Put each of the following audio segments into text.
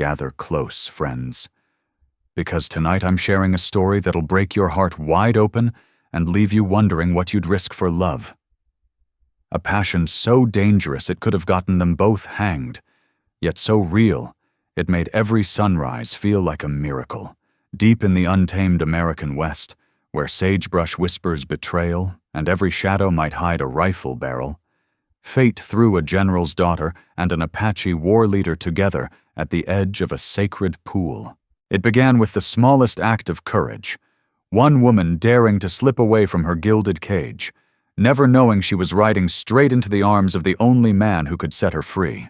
gather close, friends. Because tonight I'm sharing a story that'll break your heart wide open and leave you wondering what you'd risk for love. A passion so dangerous it could have gotten them both hanged, yet so real it made every sunrise feel like a miracle. Deep in the untamed American West, where sagebrush whispers betrayal and every shadow might hide a rifle barrel, fate threw a general's daughter and an Apache war leader together at the edge of a sacred pool. It began with the smallest act of courage, one woman daring to slip away from her gilded cage, never knowing she was riding straight into the arms of the only man who could set her free.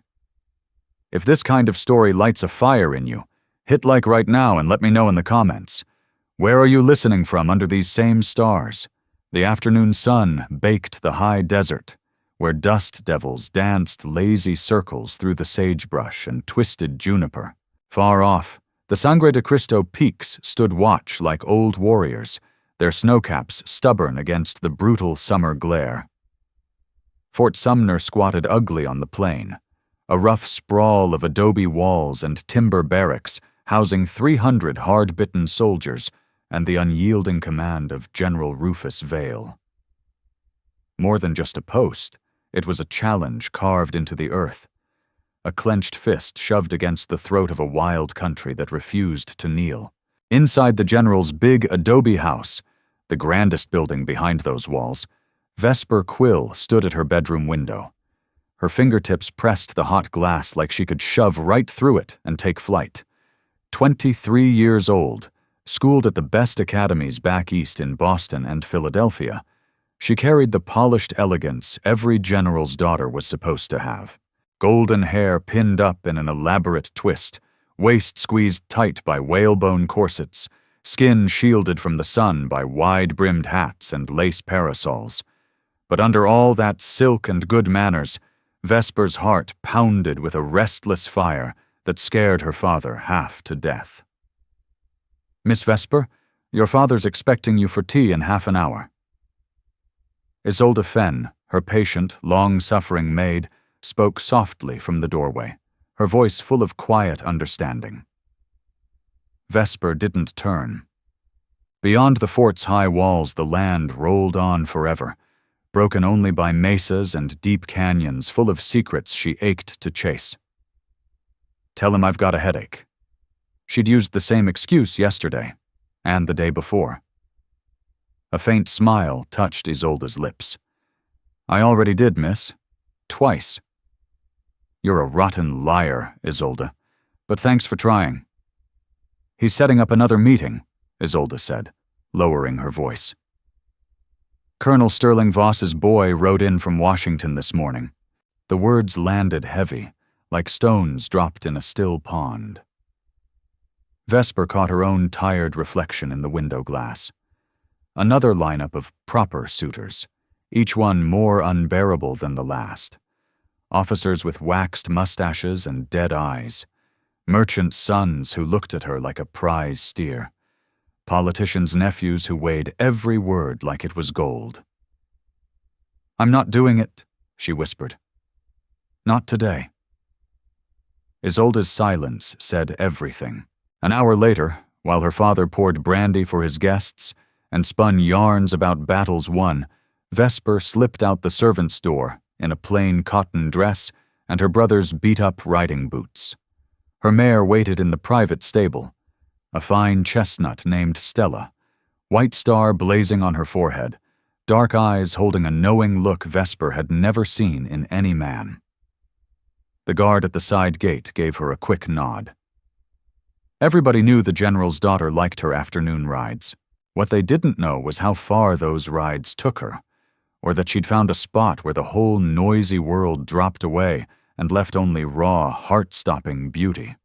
If this kind of story lights a fire in you, hit like right now and let me know in the comments. Where are you listening from under these same stars? The afternoon sun baked the high desert, where dust devils danced lazy circles through the sagebrush and twisted juniper. Far off, the Sangre de Cristo peaks stood watch like old warriors, their snowcaps stubborn against the brutal summer glare. Fort Sumner squatted ugly on the plain, a rough sprawl of adobe walls and timber barracks housing 300 hard-bitten soldiers and the unyielding command of General Rufus Vale. More than just a post, it was a challenge carved into the earth, a clenched fist shoved against the throat of a wild country that refused to kneel. Inside the general's big adobe house, the grandest building behind those walls, Vesper Quill stood at her bedroom window. Her fingertips pressed the hot glass like she could shove right through it and take flight. 23 years old, schooled at the best academies back east in Boston and Philadelphia, she carried the polished elegance every general's daughter was supposed to have. Golden hair pinned up in an elaborate twist, waist squeezed tight by whalebone corsets, skin shielded from the sun by wide-brimmed hats and lace parasols. But under all that silk and good manners, Vesper's heart pounded with a restless fire that scared her father half to death. "Miss Vesper, your father's expecting you for tea in half an hour." Isolde Fenn, her patient, long-suffering maid, spoke softly from the doorway, her voice full of quiet understanding. Vesper didn't turn. Beyond the fort's high walls, the land rolled on forever, broken only by mesas and deep canyons full of secrets she ached to chase. "Tell him I've got a headache." She'd used the same excuse yesterday, and the day before. A faint smile touched Isolde's lips. "I already did, miss. Twice." "You're a rotten liar, Isolde, but thanks for trying." "He's setting up another meeting," Isolde said, lowering her voice. "Colonel Sterling Voss's boy rode in from Washington this morning." The words landed heavy, like stones dropped in a still pond. Vesper caught her own tired reflection in the window glass. Another lineup of proper suitors, each one more unbearable than the last. Officers with waxed mustaches and dead eyes. Merchant sons who looked at her like a prize steer. Politicians' nephews who weighed every word like it was gold. "I'm not doing it," she whispered. "Not today." Isolde's silence said everything. An hour later, while her father poured brandy for his guests and spun yarns about battles won, Vesper slipped out the servant's door in a plain cotton dress and her brother's beat-up riding boots. Her mare waited in the private stable, a fine chestnut named Stella, white star blazing on her forehead, dark eyes holding a knowing look Vesper had never seen in any man. The guard at the side gate gave her a quick nod. Everybody knew the general's daughter liked her afternoon rides. What they didn't know was how far those rides took her, or that she'd found a spot where the whole noisy world dropped away and left only raw, heart-stopping beauty.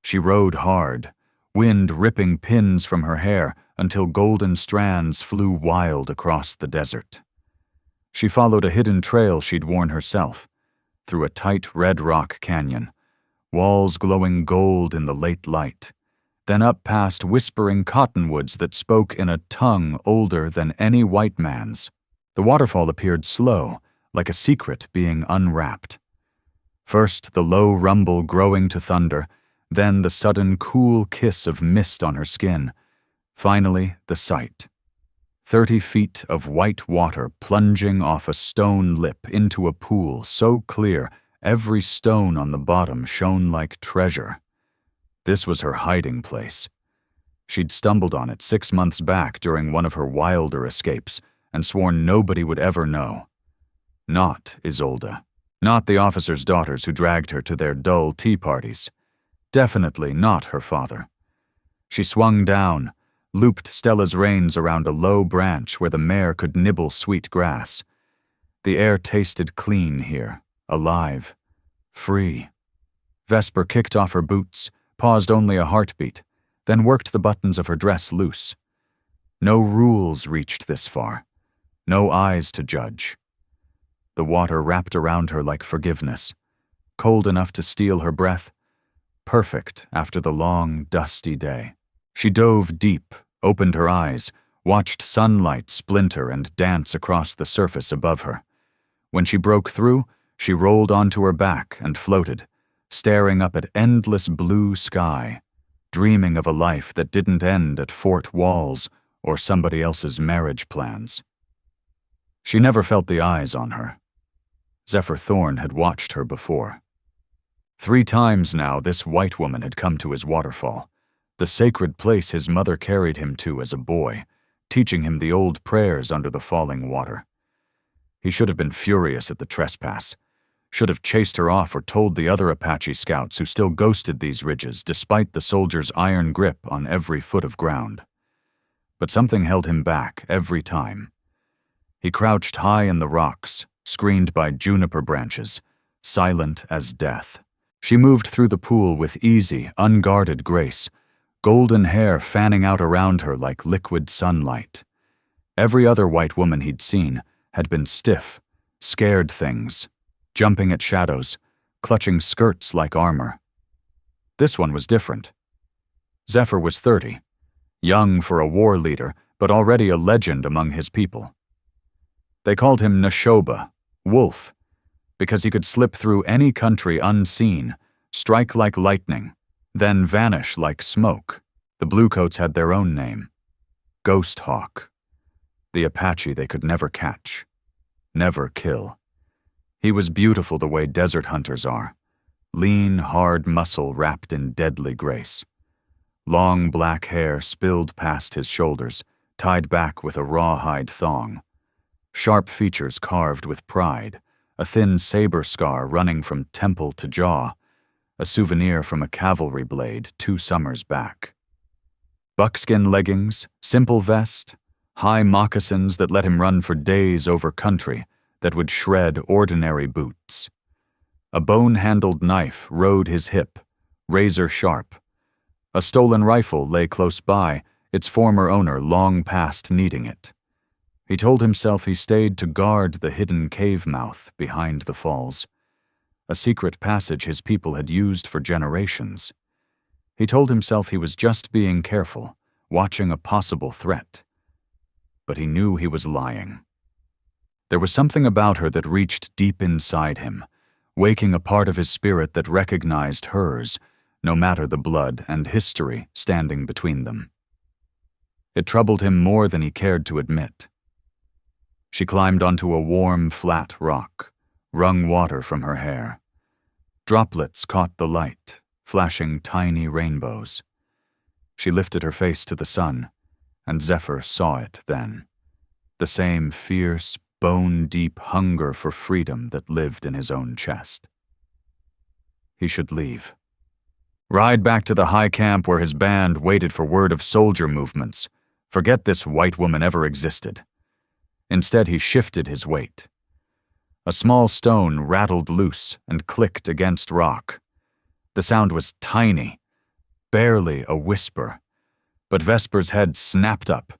She rode hard, wind ripping pins from her hair until golden strands flew wild across the desert. She followed a hidden trail she'd worn herself, through a tight red rock canyon, walls glowing gold in the late light, then up past whispering cottonwoods that spoke in a tongue older than any white man's. The waterfall appeared slow, like a secret being unwrapped. First the low rumble growing to thunder, Then the sudden cool kiss of mist on her skin. Finally, the sight. 30 feet of white water plunging off a stone lip into a pool so clear every stone on the bottom shone like treasure. This was her hiding place. She'd stumbled on it 6 months back during one of her wilder escapes and sworn nobody would ever know. Not Isolde. Not the officers' daughters who dragged her to their dull tea parties. Definitely not her father. She swung down, looped Stella's reins around a low branch where the mare could nibble sweet grass. The air tasted clean here, alive, free. Vesper kicked off her boots, paused only a heartbeat, then worked the buttons of her dress loose. No rules reached this far. No eyes to judge. The water wrapped around her like forgiveness, cold enough to steal her breath, perfect after the long, dusty day. She dove deep, opened her eyes, watched sunlight splinter and dance across the surface above her. When she broke through, she rolled onto her back and floated, staring up at endless blue sky, dreaming of a life that didn't end at fort walls or somebody else's marriage plans. She never felt the eyes on her. Zephyr Thorne had watched her before. 3 times now this white woman had come to his waterfall, the sacred place his mother carried him to as a boy, teaching him the old prayers under the falling water. He should have been furious at the trespass, should have chased her off or told the other Apache scouts who still ghosted these ridges despite the soldiers' iron grip on every foot of ground. But something held him back every time. He crouched high in the rocks, screened by juniper branches, silent as death. She moved through the pool with easy, unguarded grace, golden hair fanning out around her like liquid sunlight. Every other white woman he'd seen had been stiff, scared things, jumping at shadows, clutching skirts like armor. This one was different. Zephyr was 30, young for a war leader, but already a legend among his people. They called him Nashoba, Wolf, because he could slip through any country unseen, strike like lightning, then vanish like smoke. The Bluecoats had their own name, Ghost Hawk, the Apache they could never catch, never kill. He was beautiful the way desert hunters are, lean, hard muscle wrapped in deadly grace. Long black hair spilled past his shoulders, tied back with a rawhide thong. Sharp features carved with pride, a thin saber scar running from temple to jaw, a souvenir from a cavalry blade 2 summers back. Buckskin leggings, simple vest, high moccasins that let him run for days over country that would shred ordinary boots. A bone-handled knife rode his hip, razor sharp. A stolen rifle lay close by, its former owner long past needing it. He told himself he stayed to guard the hidden cave mouth behind the falls, a secret passage his people had used for generations. He told himself he was just being careful, watching a possible threat. But he knew he was lying. There was something about her that reached deep inside him, waking a part of his spirit that recognized hers, no matter the blood and history standing between them. It troubled him more than he cared to admit. She climbed onto a warm, flat rock, wrung water from her hair. Droplets caught the light, flashing tiny rainbows. She lifted her face to the sun, and Zephyr saw it then. The same fierce, bone-deep hunger for freedom that lived in his own chest. He should leave. Ride back to the high camp where his band waited for word of soldier movements. Forget this white woman ever existed. Instead, he shifted his weight. A small stone rattled loose and clicked against rock. The sound was tiny, barely a whisper, but Vesper's head snapped up.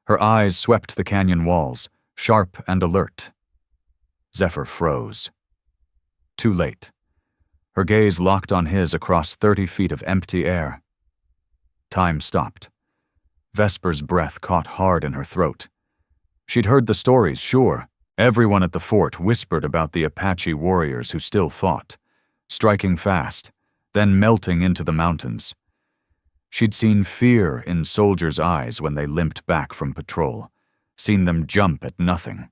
Her eyes swept the canyon walls, sharp and alert. Zephyr froze. Too late. Her gaze locked on his across 30 feet of empty air. Time stopped. Vesper's breath caught hard in her throat. She'd heard the stories, sure. Everyone at the fort whispered about the Apache warriors who still fought, striking fast, then melting into the mountains. She'd seen fear in soldiers' eyes when they limped back from patrol, seen them jump at nothing.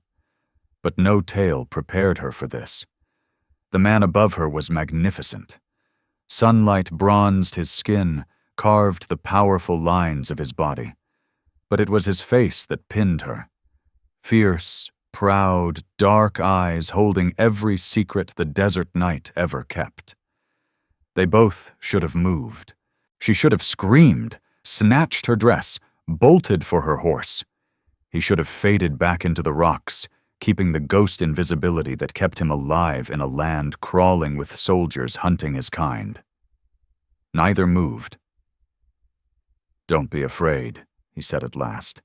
But no tale prepared her for this. The man above her was magnificent. Sunlight bronzed his skin, carved the powerful lines of his body. But it was his face that pinned her. Fierce, proud, dark eyes holding every secret the desert night ever kept. They both should have moved. She should have screamed, snatched her dress, bolted for her horse. He should have faded back into the rocks, keeping the ghost invisibility that kept him alive in a land crawling with soldiers hunting his kind. Neither moved. "Don't be afraid," he said at last.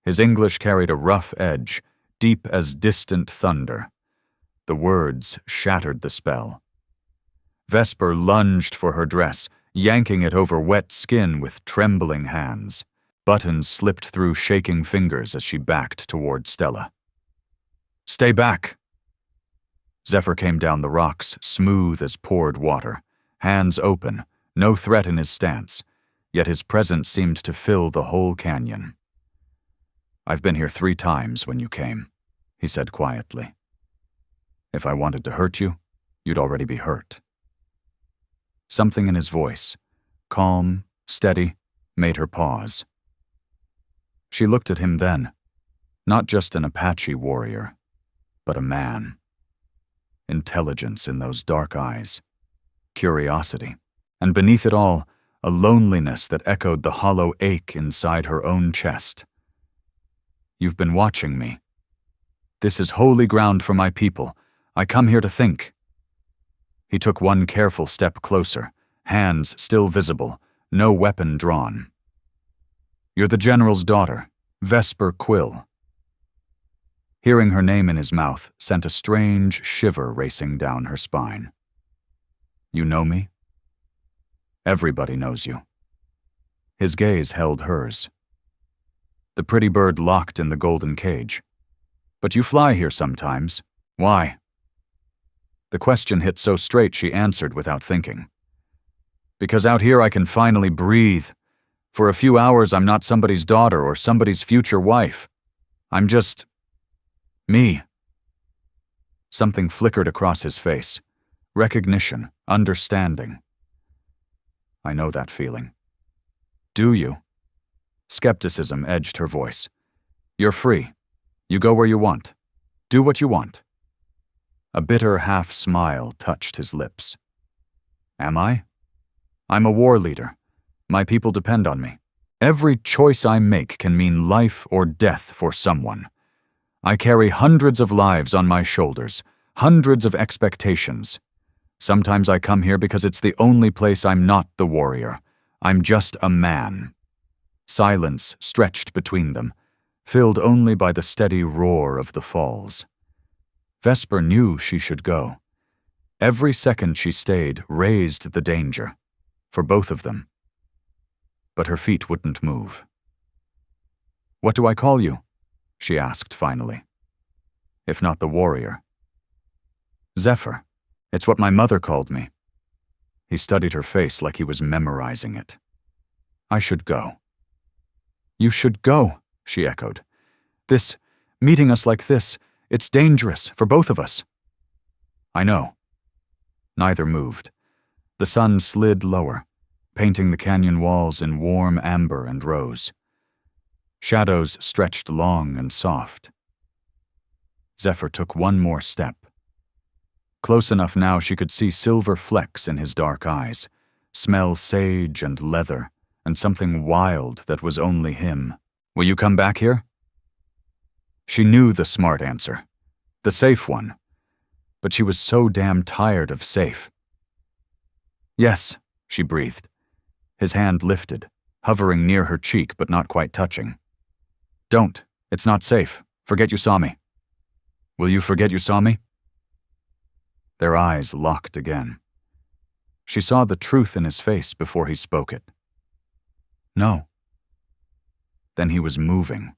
His English carried a rough edge, deep as distant thunder. The words shattered the spell. Vesper lunged for her dress, yanking it over wet skin with trembling hands. Buttons slipped through shaking fingers as she backed toward Stella. "Stay back!" Zephyr came down the rocks, smooth as poured water, hands open, no threat in his stance, yet his presence seemed to fill the whole canyon. "I've been here 3 times when you came," he said quietly. "If I wanted to hurt you, you'd already be hurt." Something in his voice, calm, steady, made her pause. She looked at him then, not just an Apache warrior, but a man. Intelligence in those dark eyes, curiosity, and beneath it all, a loneliness that echoed the hollow ache inside her own chest. "You've been watching me. This is holy ground for my people. I come here to think." He took one careful step closer, hands still visible, no weapon drawn. "You're the general's daughter, Vesper Quill." Hearing her name in his mouth sent a strange shiver racing down her spine. "You know me?" "Everybody knows you." His gaze held hers. The pretty bird locked in the golden cage. "But you fly here sometimes. Why?" The question hit so straight she answered without thinking. "Because out here I can finally breathe. For a few hours I'm not somebody's daughter or somebody's future wife. I'm just me." Something flickered across his face. Recognition, understanding. "I know that feeling." "Do you?" Skepticism edged her voice. "You're free. You go where you want. Do what you want." A bitter half-smile touched his lips. "Am I? I'm a war leader. My people depend on me. Every choice I make can mean life or death for someone. I carry hundreds of lives on my shoulders, hundreds of expectations. Sometimes I come here because it's the only place I'm not the warrior. I'm just a man." Silence stretched between them, filled only by the steady roar of the falls. Vesper knew she should go. Every second she stayed raised the danger, for both of them. But her feet wouldn't move. "What do I call you?" she asked finally. "If not the warrior." "Zephyr. It's what my mother called me." He studied her face like he was memorizing it. "I should go." "You should go," she echoed. Meeting us like this, it's dangerous for both of us." "I know." Neither moved. The sun slid lower, painting the canyon walls in warm amber and rose. Shadows stretched long and soft. Zephyr took one more step. Close enough now she could see silver flecks in his dark eyes, smell sage and leather, and something wild that was only him. "Will you come back here?" She knew the smart answer, the safe one, but she was so damn tired of safe. "Yes," she breathed. His hand lifted, hovering near her cheek but not quite touching. "Don't. It's not safe. Forget you saw me." "Will you forget you saw me?" Their eyes locked again. She saw the truth in his face before he spoke it. "No." Then he was moving,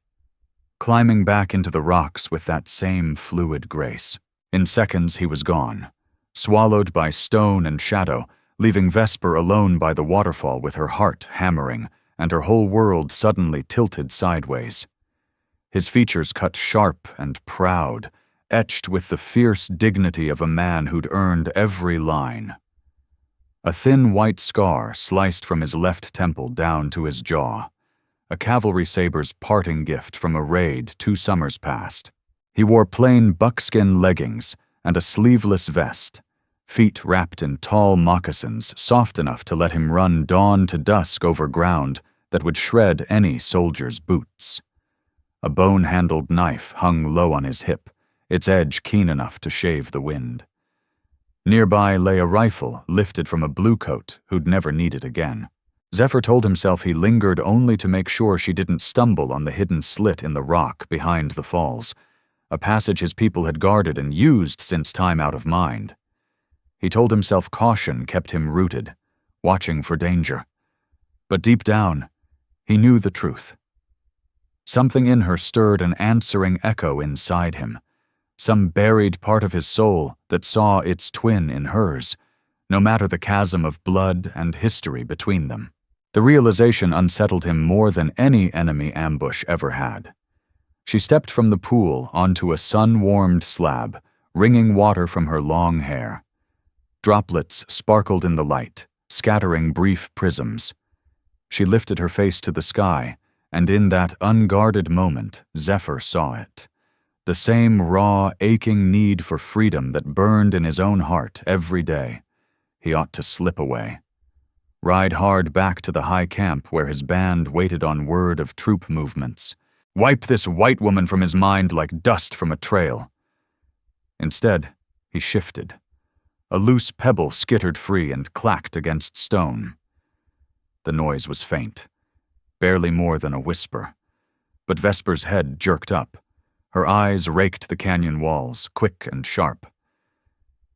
climbing back into the rocks with that same fluid grace. In seconds he was gone, swallowed by stone and shadow, leaving Vesper alone by the waterfall with her heart hammering and her whole world suddenly tilted sideways. His features cut sharp and proud, etched with the fierce dignity of a man who'd earned every line. A thin white scar sliced from his left temple down to his jaw, a cavalry saber's parting gift from a raid 2 summers past. He wore plain buckskin leggings and a sleeveless vest, feet wrapped in tall moccasins soft enough to let him run dawn to dusk over ground that would shred any soldier's boots. A bone-handled knife hung low on his hip, its edge keen enough to shave the wind. Nearby lay a rifle lifted from a bluecoat who'd never need it again. Zephyr told himself he lingered only to make sure she didn't stumble on the hidden slit in the rock behind the falls, a passage his people had guarded and used since time out of mind. He told himself caution kept him rooted, watching for danger. But deep down, he knew the truth. Something in her stirred an answering echo inside him, some buried part of his soul that saw its twin in hers, no matter the chasm of blood and history between them. The realization unsettled him more than any enemy ambush ever had. She stepped from the pool onto a sun-warmed slab, wringing water from her long hair. Droplets sparkled in the light, scattering brief prisms. She lifted her face to the sky, and in that unguarded moment, Zephyr saw it. The same raw, aching need for freedom that burned in his own heart every day. He ought to slip away. Ride hard back to the high camp where his band waited on word of troop movements. Wipe this white woman from his mind like dust from a trail. Instead, he shifted. A loose pebble skittered free and clacked against stone. The noise was faint, barely more than a whisper, but Vesper's head jerked up. Her eyes raked the canyon walls, quick and sharp.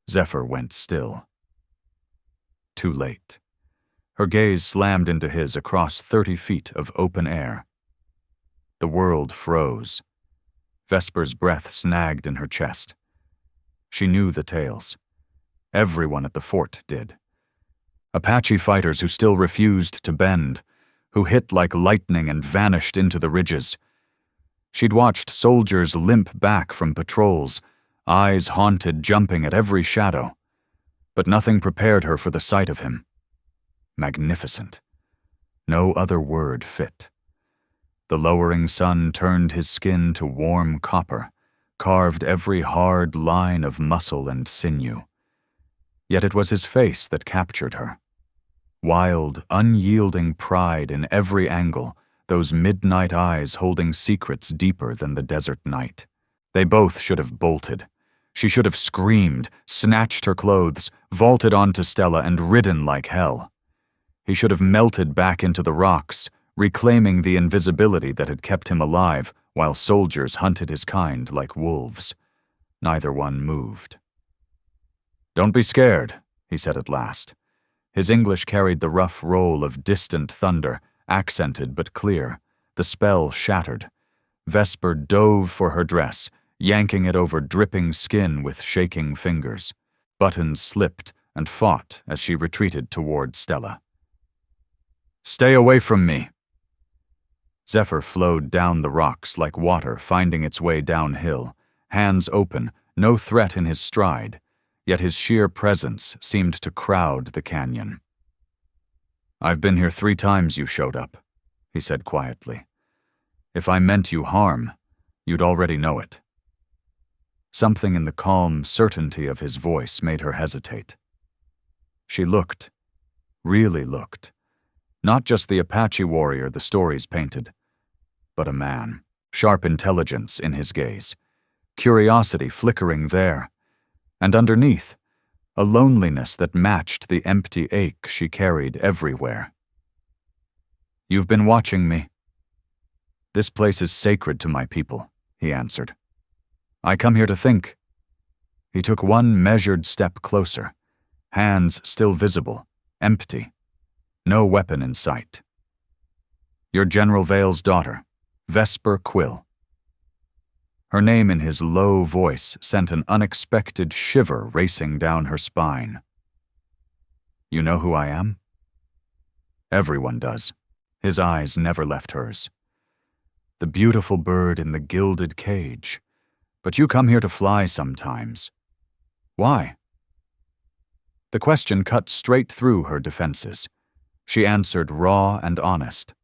Zephyr went still. Too late. Her gaze slammed into his across 30 feet of open air. The world froze. Vesper's breath snagged in her chest. She knew the tales. Everyone at the fort did. Apache fighters who still refused to bend, who hit like lightning and vanished into the ridges. She'd watched soldiers limp back from patrols, eyes haunted, jumping at every shadow. But nothing prepared her for the sight of him. Magnificent. No other word fit. The lowering sun turned his skin to warm copper, carved every hard line of muscle and sinew. Yet it was his face that captured her. Wild, unyielding pride in every angle, those midnight eyes holding secrets deeper than the desert night. They both should have bolted. She should have screamed, snatched her clothes, vaulted onto Stella and ridden like hell. He should have melted back into the rocks, reclaiming the invisibility that had kept him alive while soldiers hunted his kind like wolves. Neither one moved. "Don't be scared," he said at last. His English carried the rough roll of distant thunder, accented but clear. The spell shattered. Vesper dove for her dress, yanking it over dripping skin with shaking fingers. Buttons slipped and fought as she retreated toward Stella. "Stay away from me." Zephyr flowed down the rocks like water finding its way downhill, hands open, no threat in his stride, yet his sheer presence seemed to crowd the canyon. "I've been here 3 times you showed up," he said quietly. "If I meant you harm, you'd already know it." Something in the calm certainty of his voice made her hesitate. She looked, really looked, not just the Apache warrior the stories painted, but a man, sharp intelligence in his gaze, curiosity flickering there, and underneath, a loneliness that matched the empty ache she carried everywhere. "You've been watching me." "This place is sacred to my people," he answered. "I come here to think." He took one measured step closer, hands still visible, empty, no weapon in sight. "You're General Vale's daughter, Vesper Quill." Her name in his low voice sent an unexpected shiver racing down her spine. You know who I am? Everyone does. His eyes never left hers. The beautiful bird in the gilded cage. But you come here to fly sometimes. Why? The question cut straight through her defenses. She answered raw and honest.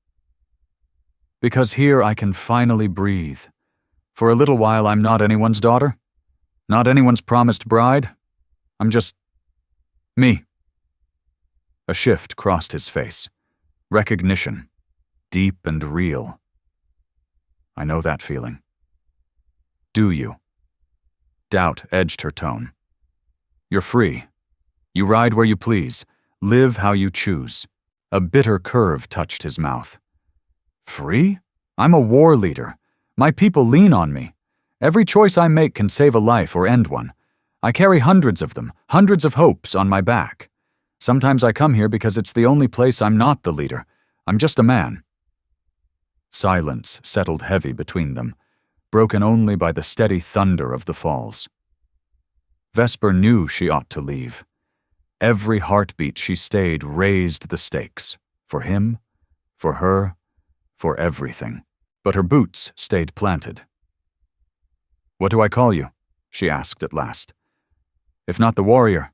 Because here I can finally breathe. For a little while I'm not anyone's daughter, not anyone's promised bride. I'm just me. A shift crossed his face. Recognition, deep and real. I know that feeling. Do you? Doubt edged her tone. You're free. You ride where you please, live how you choose. A bitter curve touched his mouth. Free? I'm a war leader. My people lean on me. Every choice I make can save a life or end one. I carry hundreds of them, hundreds of hopes on my back. Sometimes I come here because it's the only place I'm not the leader. I'm just a man. Silence settled heavy between them, broken only by the steady thunder of the falls. Vesper knew she ought to leave. Every heartbeat she stayed raised the stakes. For him, for her, for everything. But her boots stayed planted. What do I call you? She asked at last. If not the warrior.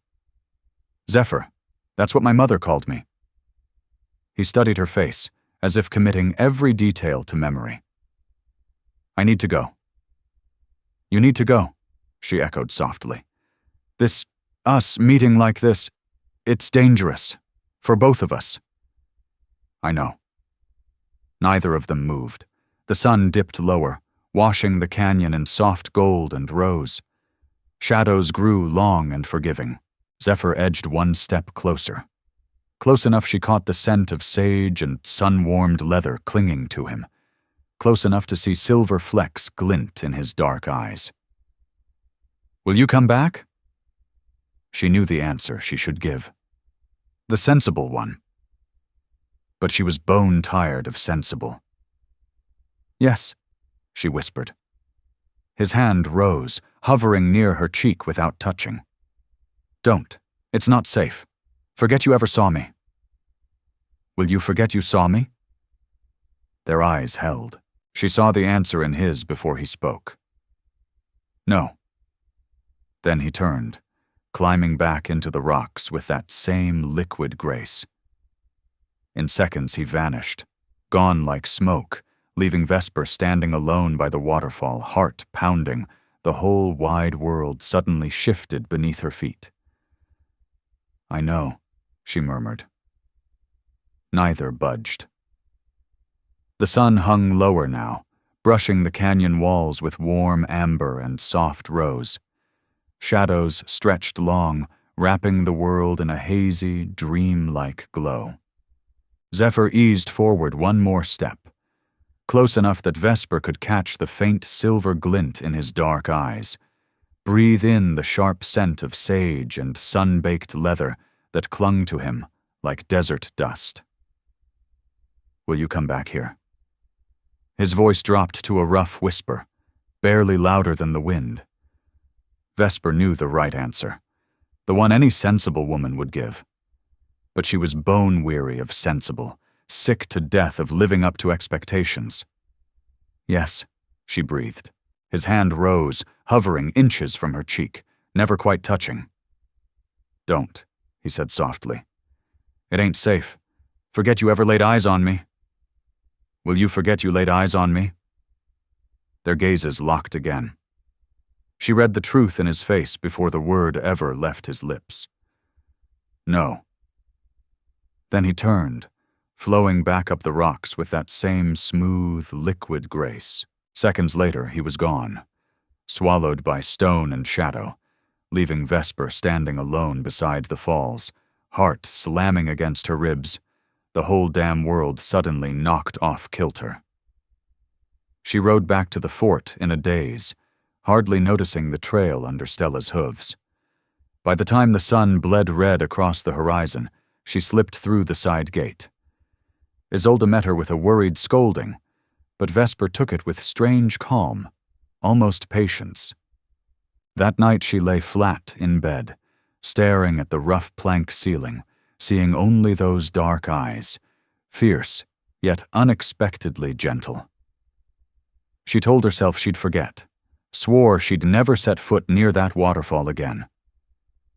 Zephyr. That's what my mother called me. He studied her face, as if committing every detail to memory. I need to go. You need to go, she echoed softly. Us meeting like this, it's dangerous. For both of us. I know. Neither of them moved. The sun dipped lower, washing the canyon in soft gold and rose. Shadows grew long and forgiving. Zephyr edged one step closer. Close enough she caught the scent of sage and sun-warmed leather clinging to him. Close enough to see silver flecks glint in his dark eyes. Will you come back? She knew the answer she should give. The sensible one. But she was bone-tired of sensible. Yes, she whispered. His hand rose, hovering near her cheek without touching. Don't. It's not safe. Forget you ever saw me. Will you forget you saw me? Their eyes held. She saw the answer in his before he spoke. No. Then he turned, climbing back into the rocks with that same liquid grace. In seconds he vanished, gone like smoke, leaving Vesper standing alone by the waterfall, heart pounding, the whole wide world suddenly shifted beneath her feet. I know, she murmured. Neither budged. The sun hung lower now, brushing the canyon walls with warm amber and soft rose. Shadows stretched long, wrapping the world in a hazy, dream-like glow. Zephyr eased forward one more step, close enough that Vesper could catch the faint silver glint in his dark eyes, breathe in the sharp scent of sage and sun-baked leather that clung to him like desert dust. Will you come back here? His voice dropped to a rough whisper, barely louder than the wind. Vesper knew the right answer, the one any sensible woman would give. But she was bone-weary of sensible, sick to death of living up to expectations. Yes, she breathed. His hand rose, hovering inches from her cheek, never quite touching. Don't, he said softly. It ain't safe. Forget you ever laid eyes on me. Will you forget you laid eyes on me? Their gazes locked again. She read the truth in his face before the word ever left his lips. No. Then he turned, flowing back up the rocks with that same smooth, liquid grace. Seconds later, he was gone, swallowed by stone and shadow, leaving Vesper standing alone beside the falls, heart slamming against her ribs, the whole damn world suddenly knocked off kilter. She rode back to the fort in a daze, hardly noticing the trail under Stella's hooves. By the time the sun bled red across the horizon, she slipped through the side gate. Isolde met her with a worried scolding, but Vesper took it with strange calm, almost patience. That night she lay flat in bed, staring at the rough plank ceiling, seeing only those dark eyes, fierce, yet unexpectedly gentle. She told herself she'd forget, swore she'd never set foot near that waterfall again.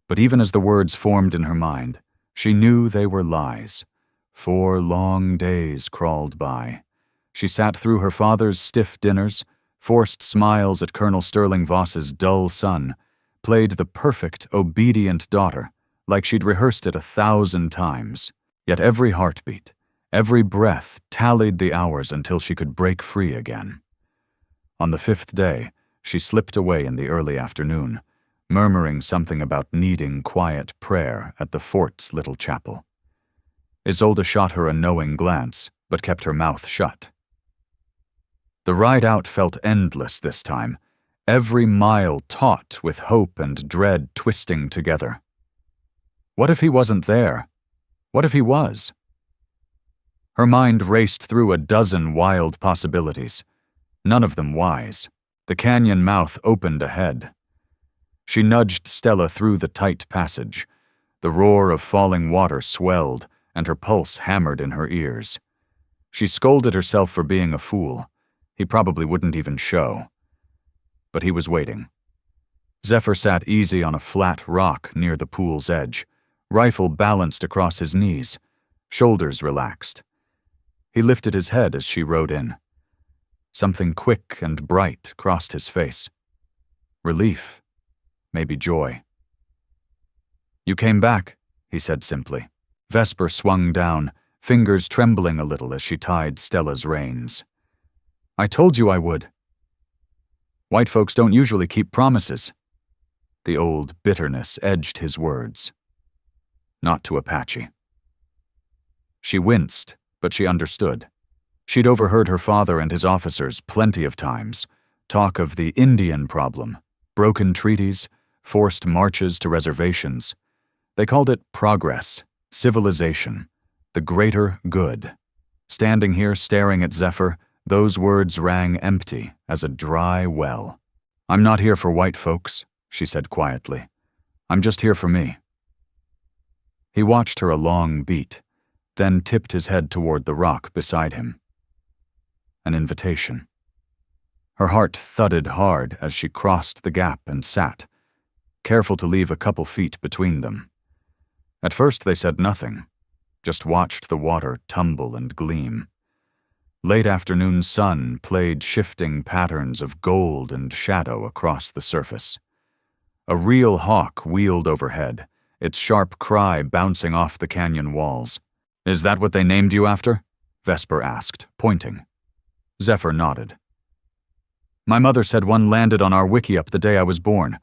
But even as the words formed in her mind, she knew they were lies. 4 long days crawled by. She sat through her father's stiff dinners, forced smiles at Colonel Sterling Voss's dull son, played the perfect, obedient daughter, like she'd rehearsed it 1,000 times. Yet every heartbeat, every breath tallied the hours until she could break free again. On the 5th day, she slipped away in the early afternoon, murmuring something about needing quiet prayer at the fort's little chapel. Isolde shot her a knowing glance, but kept her mouth shut. The ride out felt endless this time, every mile taut with hope and dread twisting together. What if he wasn't there? What if he was? Her mind raced through a dozen wild possibilities, none of them wise. The canyon mouth opened ahead. She nudged Stella through the tight passage. The roar of falling water swelled, and her pulse hammered in her ears. She scolded herself for being a fool. He probably wouldn't even show. But he was waiting. Zephyr sat easy on a flat rock near the pool's edge, rifle balanced across his knees, shoulders relaxed. He lifted his head as she rode in. Something quick and bright crossed his face. Relief, maybe joy. "You came back," he said simply. Vesper swung down, fingers trembling a little as she tied Stella's reins. "I told you I would." "White folks don't usually keep promises." The old bitterness edged his words. Not to Apache. She winced, but she understood. She'd overheard her father and his officers plenty of times talk of the Indian problem, broken treaties, forced marches to reservations. They called it progress, civilization, the greater good. Standing here staring at Zephyr, those words rang empty as a dry well. "I'm not here for white folks," she said quietly. "I'm just here for me." He watched her a long beat, then tipped his head toward the rock beside him. An invitation. Her heart thudded hard as she crossed the gap and sat, careful to leave a couple feet between them. At first they said nothing, just watched the water tumble and gleam. Late afternoon sun played shifting patterns of gold and shadow across the surface. A real hawk wheeled overhead, its sharp cry bouncing off the canyon walls. "Is that what they named you after?" Vesper asked, pointing. Zephyr nodded. "My mother said one landed on our wickiup the day I was born.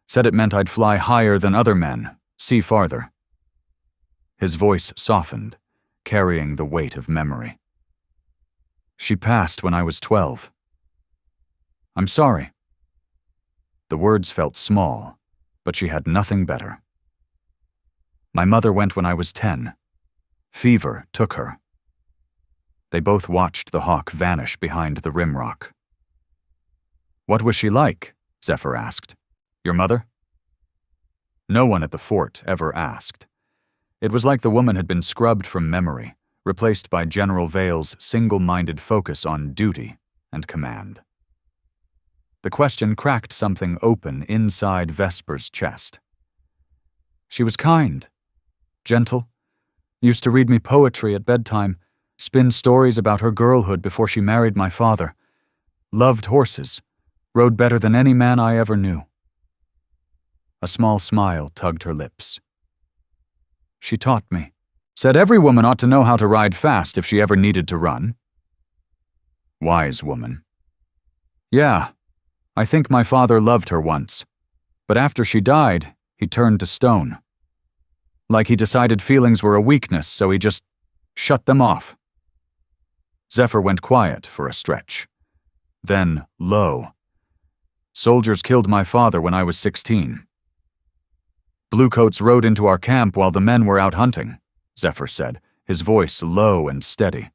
Said it meant I'd fly higher than other men, see farther." His voice softened, carrying the weight of memory. "She passed when I was 12. I'm sorry." The words felt small, but she had nothing better. "My mother went when I was 10. Fever took her." They both watched the hawk vanish behind the rimrock. "What was she like?" Zephyr asked. "Your mother?" No one at the fort ever asked. It was like the woman had been scrubbed from memory, replaced by General Vale's single-minded focus on duty and command. The question cracked something open inside Vesper's chest. "She was kind, gentle, used to read me poetry at bedtime, spin stories about her girlhood before she married my father, loved horses, rode better than any man I ever knew." A small smile tugged her lips. "She taught me. Said every woman ought to know how to ride fast if she ever needed to run." Wise woman. "Yeah, I think my father loved her once, but after she died, he turned to stone. Like he decided feelings were a weakness, so he just shut them off." Zephyr went quiet for a stretch. Then, low. "Soldiers killed my father when I was 16. Bluecoats rode into our camp while the men were out hunting," Zephyr said, his voice low and steady.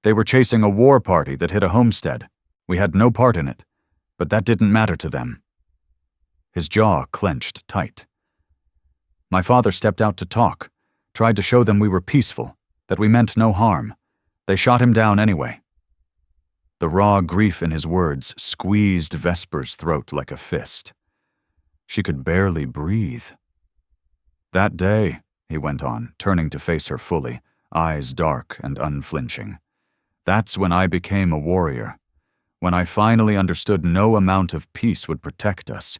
"They were chasing a war party that hit a homestead. We had no part in it, but that didn't matter to them." His jaw clenched tight. "My father stepped out to talk, Tried to show them we were peaceful, that we meant no harm. They shot him down anyway." The raw grief in his words squeezed Vesper's throat like a fist. She could barely breathe. "That day," he went on, turning to face her fully, eyes dark and unflinching, "that's when I became a warrior. When I finally understood no amount of peace would protect us.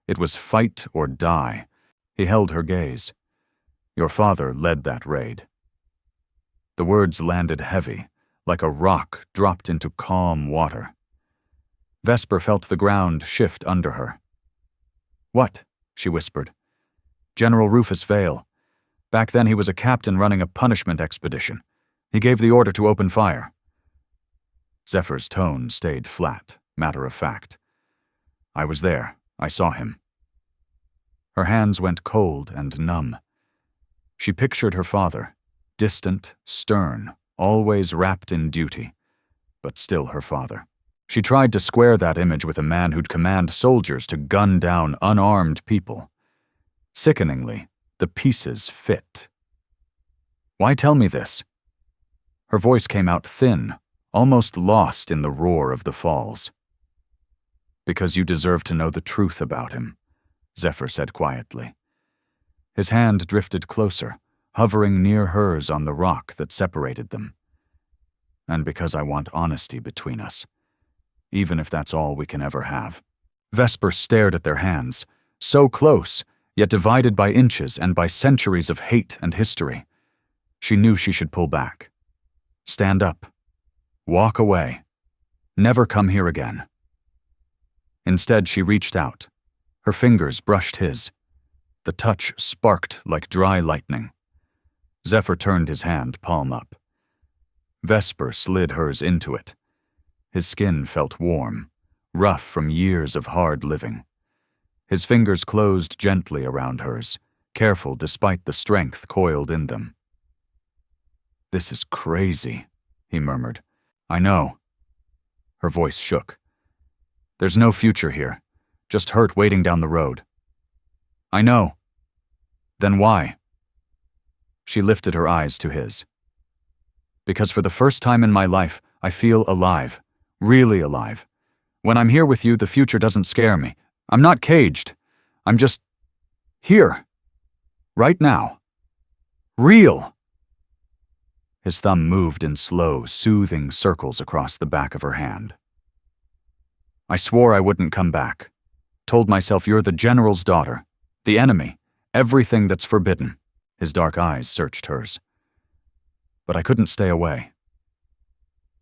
It was fight or die." He held her gaze. "Your father led that raid." The words landed heavy, like a rock dropped into calm water. Vesper felt the ground shift under her. "What?" she whispered. "General Rufus Vale. Back then he was a captain running a punishment expedition. He gave the order to open fire." Zephyr's tone stayed flat, matter of fact. "I was there. I saw him." Her hands went cold and numb. She pictured her father, distant, stern, always wrapped in duty, but still her father. She tried to square that image with a man who'd command soldiers to gun down unarmed people. Sickeningly, the pieces fit. "Why tell me this?" Her voice came out thin, almost lost in the roar of the falls. "Because you deserve to know the truth about him," Zephyr said quietly. His hand drifted closer, hovering near hers on the rock that separated them. "And because I want honesty between us, even if that's all we can ever have." Vesper stared at their hands, so close, yet divided by inches and by centuries of hate and history. She knew she should pull back. Stand up. Walk away. Never come here again. Instead, she reached out. Her fingers brushed his. The touch sparked like dry lightning. Zephyr turned his hand palm up. Vesper slid hers into it. His skin felt warm, rough from years of hard living. His fingers closed gently around hers, careful despite the strength coiled in them. "This is crazy," he murmured. "I know." Her voice shook. "There's no future here, just hurt waiting down the road." "I know." "Then why?" She lifted her eyes to his. "Because for the first time in my life, I feel alive, really alive. When I'm here with you, the future doesn't scare me. I'm not caged. I'm just here. Right now. Real." His thumb moved in slow, soothing circles across the back of her hand. "I swore I wouldn't come back. Told myself you're the general's daughter, the enemy, everything that's forbidden." His dark eyes searched hers. "But I couldn't stay away."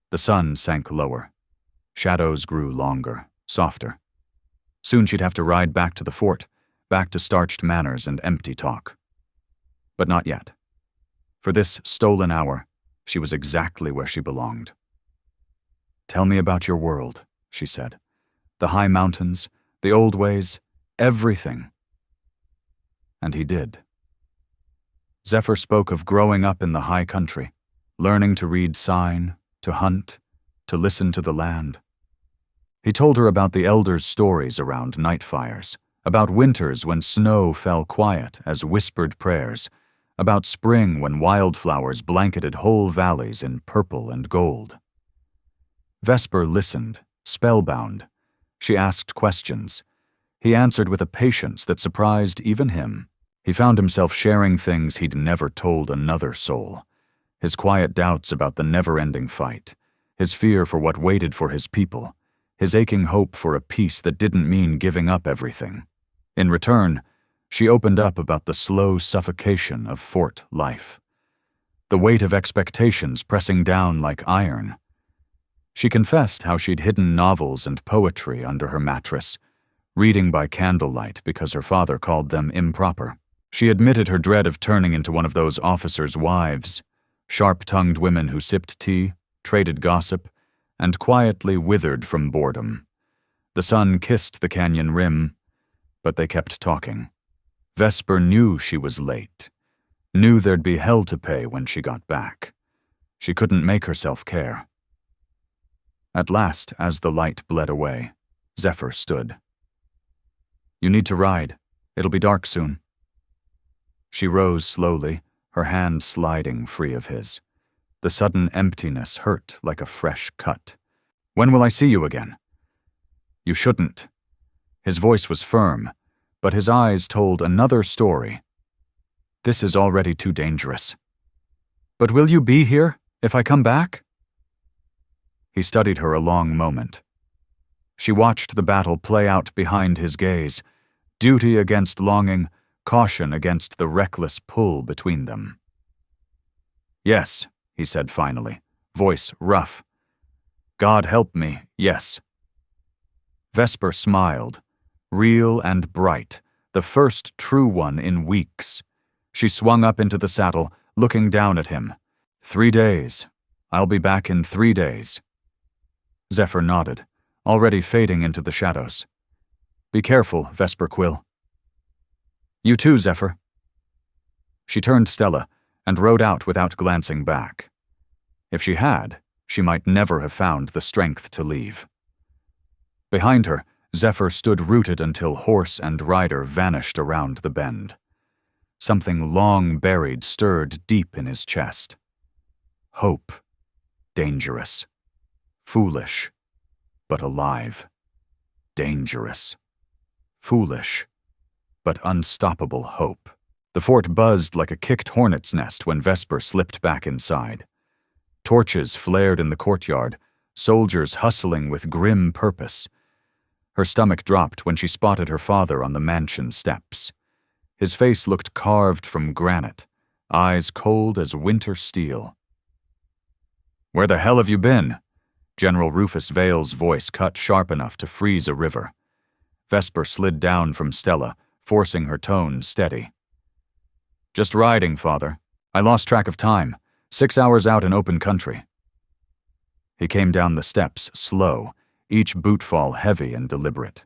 The sun sank lower. Shadows grew longer, softer. Soon she'd have to ride back to the fort, back to starched manners and empty talk. But not yet. For this stolen hour, she was exactly where she belonged. "Tell me about your world," she said. "The high mountains, the old ways, everything." And he did. Zephyr spoke of growing up in the high country, learning to read sign, to hunt, to listen to the land. He told her about the elders' stories around night fires, about winters when snow fell quiet as whispered prayers, about spring when wildflowers blanketed whole valleys in purple and gold. Vesper listened, spellbound. She asked questions. He answered with a patience that surprised even him. He found himself sharing things he'd never told another soul. His quiet doubts about the never-ending fight, his fear for what waited for his people, his aching hope for a peace that didn't mean giving up everything. In return, she opened up about the slow suffocation of fort life, the weight of expectations pressing down like iron. She confessed how she'd hidden novels and poetry under her mattress, reading by candlelight because her father called them improper. She admitted her dread of turning into one of those officers' wives, sharp-tongued women who sipped tea, traded gossip, and quietly withered from boredom. The sun kissed the canyon rim, but they kept talking. Vesper knew she was late, knew there'd be hell to pay when she got back. She couldn't make herself care. At last, as the light bled away, Zephyr stood. "You need to ride. It'll be dark soon." She rose slowly, her hand sliding free of his. The sudden emptiness hurt like a fresh cut. "When will I see you again?" "You shouldn't." His voice was firm, but his eyes told another story. "This is already too dangerous." "But will you be here, if I come back?" He studied her a long moment. She watched the battle play out behind his gaze, duty against longing, caution against the reckless pull between them. "Yes," he said finally, voice rough. "God help me, yes." Vesper smiled, real and bright, the first true one in weeks. She swung up into the saddle, looking down at him. 3 days. I'll be back in 3 days. Zephyr nodded, already fading into the shadows. "Be careful, Vesper Quill." "You too, Zephyr." She turned Stella and rode out without glancing back. If she had, she might never have found the strength to leave. Behind her, Zephyr stood rooted until horse and rider vanished around the bend. Something long buried stirred deep in his chest. Hope. Dangerous. Foolish. But alive. Dangerous. Foolish. But unstoppable hope. The fort buzzed like a kicked hornet's nest when Vesper slipped back inside. Torches flared in the courtyard, soldiers hustling with grim purpose. Her stomach dropped when she spotted her father on the mansion steps. His face looked carved from granite, eyes cold as winter steel. "Where the hell have you been?" General Rufus Vale's voice cut sharp enough to freeze a river. Vesper slid down from Stella, forcing her tone steady. "Just riding, Father. I lost track of time. 6 hours out in open country." He came down the steps, slow, each bootfall heavy and deliberate.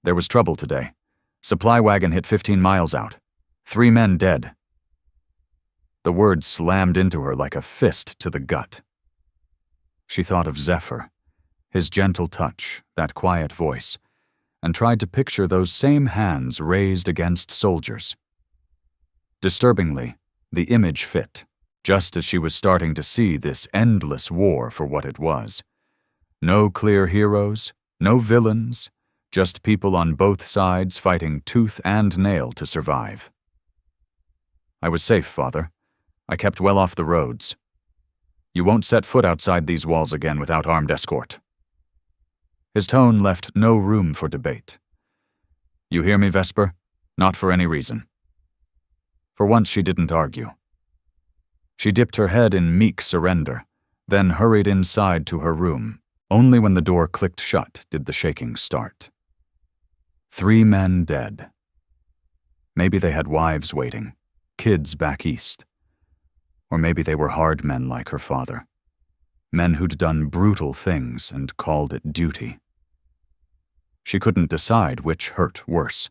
"There was trouble today. Supply wagon hit 15 miles out. 3 men dead." The words slammed into her like a fist to the gut. She thought of Zephyr, his gentle touch, that quiet voice, and tried to picture those same hands raised against soldiers. Disturbingly, the image fit, just as she was starting to see this endless war for what it was. No clear heroes, no villains, just people on both sides fighting tooth and nail to survive. "I was safe, Father. I kept well off the roads. You won't set foot outside these walls again without armed escort." His tone left no room for debate. "You hear me, Vesper? Not for any reason." For once she didn't argue. She dipped her head in meek surrender, then hurried inside to her room. Only when the door clicked shut did the shaking start. 3 men dead. Maybe they had wives waiting, kids back east. Or maybe they were hard men like her father. Men who'd done brutal things and called it duty. She couldn't decide which hurt worse.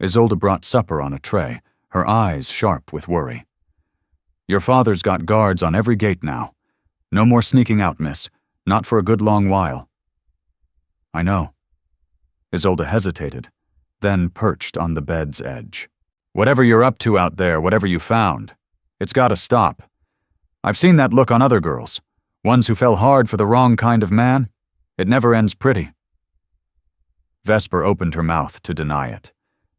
Isolde brought supper on a tray, her eyes sharp with worry. "Your father's got guards on every gate now. No more sneaking out, miss. Not for a good long while." "I know." Isolde hesitated, then perched on the bed's edge. "Whatever you're up to out there, whatever you found, it's gotta stop. I've seen that look on other girls, ones who fell hard for the wrong kind of man. It never ends pretty." Vesper opened her mouth to deny it,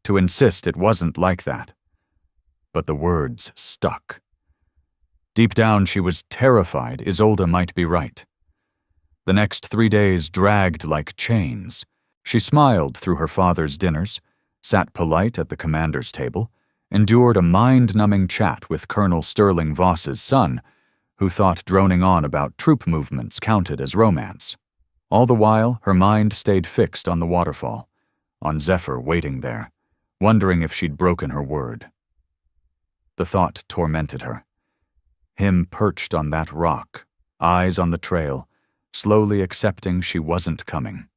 to insist it wasn't like that. But the words stuck. Deep down she was terrified Isolde might be right. The next 3 days dragged like chains. She smiled through her father's dinners, sat polite at the commander's table, endured a mind-numbing chat with Colonel Sterling Voss's son, who thought droning on about troop movements counted as romance. All the while, her mind stayed fixed on the waterfall, on Zephyr waiting there, wondering if she'd broken her word. The thought tormented her. Him perched on that rock, eyes on the trail, slowly accepting she wasn't coming.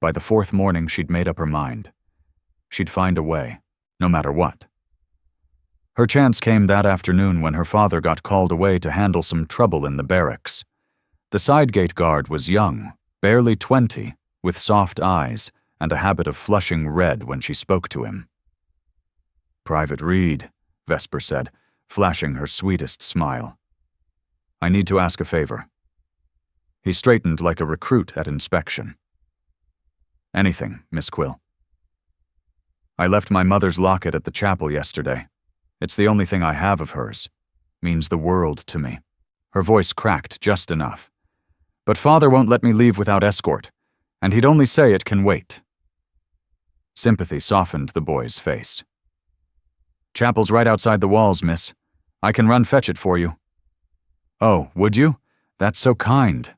By the 4th morning, she'd made up her mind. She'd find a way, no matter what. Her chance came that afternoon when her father got called away to handle some trouble in the barracks. The side gate guard was young, barely 20, with soft eyes and a habit of flushing red when she spoke to him. Private Reed, Vesper said, flashing her sweetest smile. I need to ask a favor. He straightened like a recruit at inspection. Anything, Miss Quill. I left my mother's locket at the chapel yesterday. It's the only thing I have of hers. Means the world to me. Her voice cracked just enough. But Father won't let me leave without escort, and he'd only say it can wait. Sympathy softened the boy's face. Chapel's right outside the walls, miss. I can run fetch it for you. Oh, would you? That's so kind.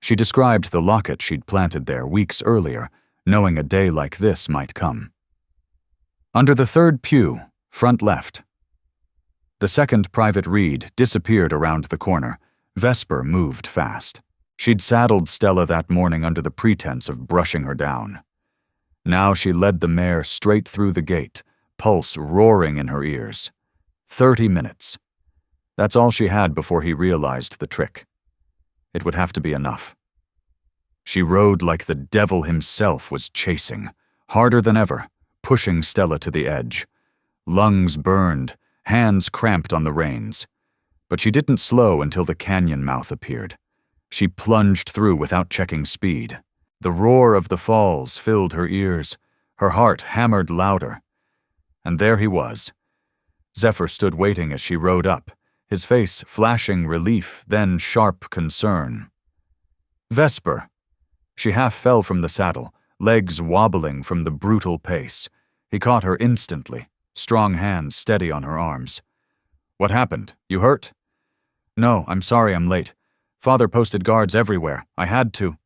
She described the locket she'd planted there weeks earlier, knowing a day like this might come. Under the third pew, front left. The second Private Reed disappeared around the corner. Vesper moved fast. She'd saddled Stella that morning under the pretense of brushing her down. Now she led the mare straight through the gate, pulse roaring in her ears. 30 minutes. That's all she had before he realized the trick. It would have to be enough. She rode like the devil himself was chasing, harder than ever, pushing Stella to the edge. Lungs burned, hands cramped on the reins. But she didn't slow until the canyon mouth appeared. She plunged through without checking speed. The roar of the falls filled her ears. Her heart hammered louder. And there he was. Zephyr stood waiting as she rode up, his face flashing relief, then sharp concern. Vesper. She half fell from the saddle, legs wobbling from the brutal pace. He caught her instantly, strong hands steady on her arms. What happened? You hurt? No, I'm sorry I'm late. Father posted guards everywhere. I had to.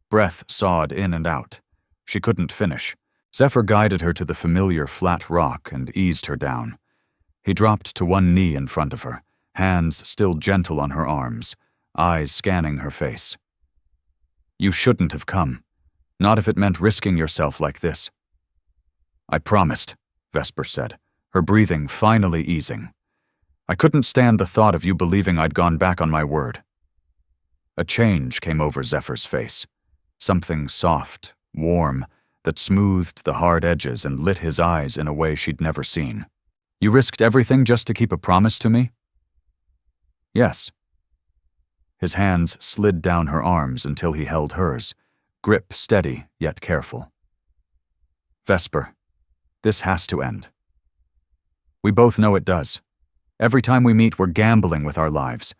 Breath sawed in and out. She couldn't finish. Zephyr guided her to the familiar flat rock and eased her down. He dropped to one knee in front of her, hands still gentle on her arms, eyes scanning her face. You shouldn't have come. Not if it meant risking yourself like this. I promised, Vesper said, her breathing finally easing. I couldn't stand the thought of you believing I'd gone back on my word. A change came over Zephyr's face. Something soft, warm, that smoothed the hard edges and lit his eyes in a way she'd never seen. You risked everything just to keep a promise to me? Yes. His hands slid down her arms until he held hers, grip steady yet careful. Vesper, this has to end. We both know it does. Every time we meet, we're gambling with our lives.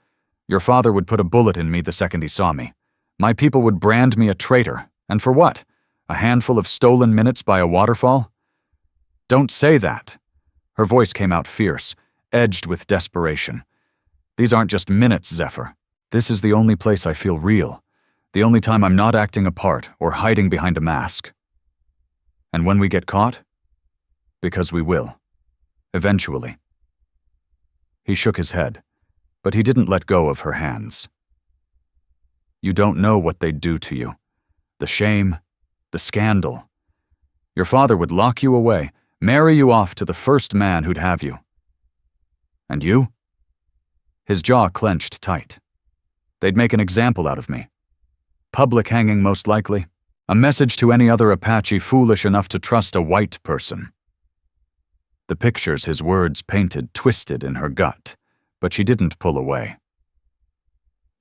Your father would put a bullet in me the second he saw me. My people would brand me a traitor. And for what? A handful of stolen minutes by a waterfall? Don't say that. Her voice came out fierce, edged with desperation. These aren't just minutes, Zephyr. This is the only place I feel real. The only time I'm not acting a part or hiding behind a mask. And when we get caught? Because we will. Eventually. He shook his head, but he didn't let go of her hands. You don't know what they'd do to you. The shame, the scandal. Your father would lock you away, marry you off to the first man who'd have you. And you? His jaw clenched tight. They'd make an example out of me. Public hanging, most likely. A message to any other Apache foolish enough to trust a white person. The pictures his words painted twisted in her gut, but she didn't pull away.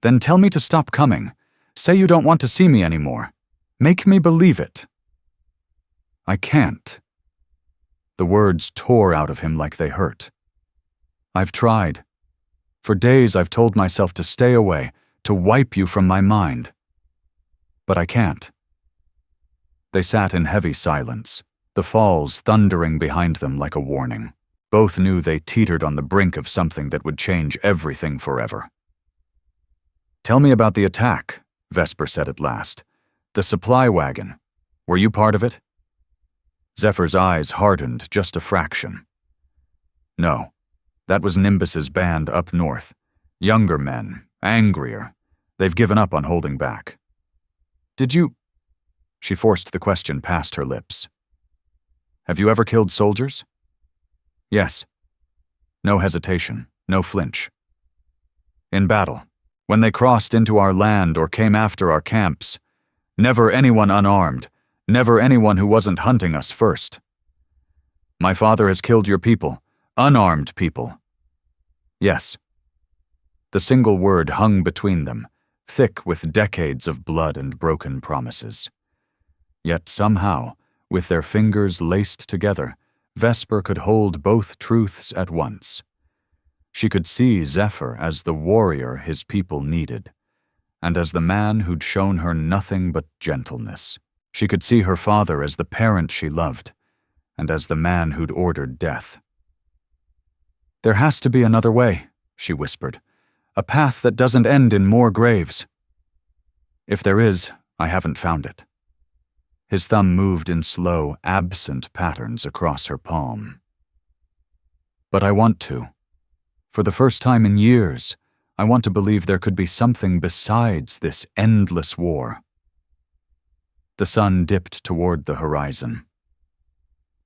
Then tell me to stop coming. Say you don't want to see me anymore. Make me believe it. I can't. The words tore out of him like they hurt. I've tried. For days I've told myself to stay away, to wipe you from my mind. But I can't. They sat in heavy silence, the falls thundering behind them like a warning. Both knew they teetered on the brink of something that would change everything forever. Tell me about the attack, Vesper said at last. The supply wagon. Were you part of it? Zephyr's eyes hardened just a fraction. No, that was Nimbus's band up north. Younger men, angrier. They've given up on holding back. Did you? She forced the question past her lips. Have you ever killed soldiers? Yes. No hesitation, no flinch. In battle, when they crossed into our land or came after our camps, never anyone unarmed, never anyone who wasn't hunting us first. My father has killed your people, unarmed people. Yes. The single word hung between them, thick with decades of blood and broken promises. Yet somehow, with their fingers laced together, Vesper could hold both truths at once. She could see Zephyr as the warrior his people needed, and as the man who'd shown her nothing but gentleness. She could see her father as the parent she loved, and as the man who'd ordered death. There has to be another way, she whispered, a path that doesn't end in more graves. If there is, I haven't found it. His thumb moved in slow, absent patterns across her palm. But I want to. For the first time in years, I want to believe there could be something besides this endless war. The sun dipped toward the horizon.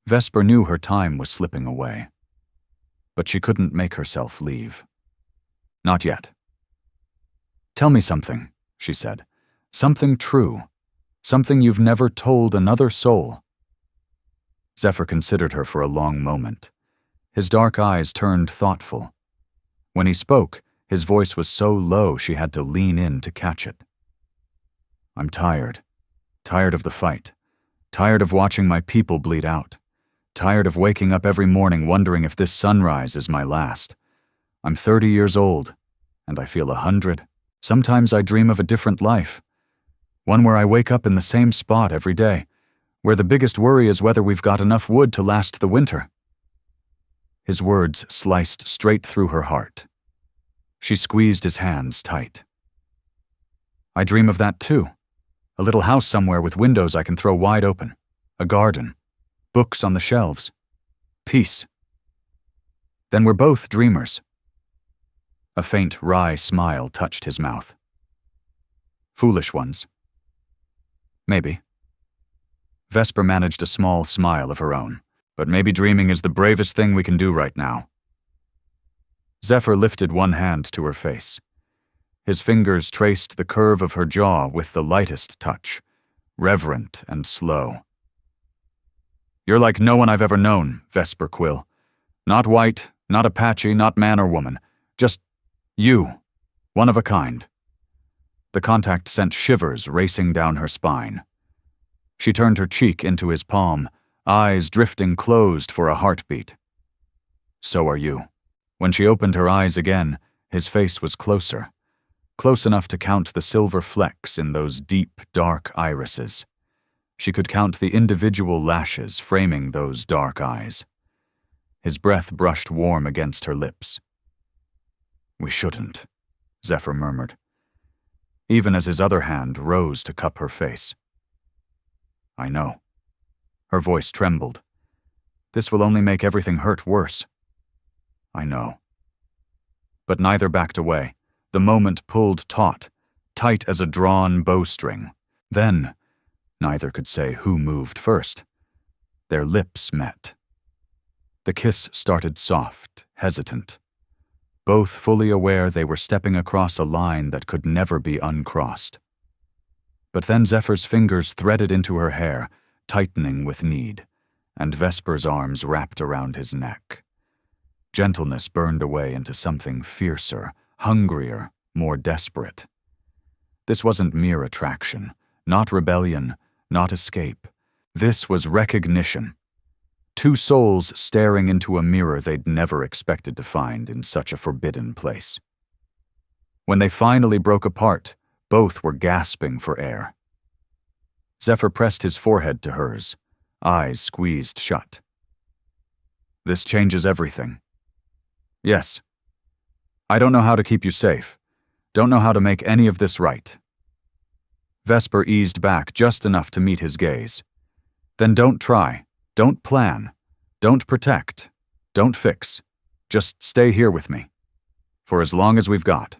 Vesper knew her time was slipping away, but she couldn't make herself leave. Not yet. Tell me something, she said. Something true. Something you've never told another soul. Zephyr considered her for a long moment. His dark eyes turned thoughtful. When he spoke, his voice was so low she had to lean in to catch it. I'm tired. Tired of the fight. Tired of watching my people bleed out. Tired of waking up every morning wondering if this sunrise is my last. I'm 30 years old, and I feel 100. Sometimes I dream of a different life. One where I wake up in the same spot every day, where the biggest worry is whether we've got enough wood to last the winter. His words sliced straight through her heart. She squeezed his hands tight. I dream of that too. A little house somewhere with windows I can throw wide open. A garden. Books on the shelves. Peace. Then we're both dreamers. A faint, wry smile touched his mouth. Foolish ones. Maybe. Vesper managed a small smile of her own. But maybe dreaming is the bravest thing we can do right now. Zephyr lifted one hand to her face. His fingers traced the curve of her jaw with the lightest touch, reverent and slow. You're like no one I've ever known, Vesper Quill. Not white, not Apache, not man or woman. Just you, one of a kind. The contact sent shivers racing down her spine. She turned her cheek into his palm, eyes drifting closed for a heartbeat. So are you. When she opened her eyes again, his face was closer, close enough to count the silver flecks in those deep, dark irises. She could count the individual lashes framing those dark eyes. His breath brushed warm against her lips. We shouldn't, Zephyr murmured, even as his other hand rose to cup her face. I know. Her voice trembled. This will only make everything hurt worse. I know. But neither backed away. The moment pulled taut, tight as a drawn bowstring. Then, neither could say who moved first. Their lips met. The kiss started soft, hesitant. Both fully aware they were stepping across a line that could never be uncrossed. But then Zephyr's fingers threaded into her hair, tightening with need, and Vesper's arms wrapped around his neck. Gentleness burned away into something fiercer, hungrier, more desperate. This wasn't mere attraction, not rebellion, not escape. This was recognition. Two souls staring into a mirror they'd never expected to find in such a forbidden place. When they finally broke apart, both were gasping for air. Zephyr pressed his forehead to hers, eyes squeezed shut. This changes everything. Yes. I don't know how to keep you safe. Don't know how to make any of this right. Vesper eased back just enough to meet his gaze. Then don't try. Don't plan. Don't protect. Don't fix. Just stay here with me. For as long as we've got.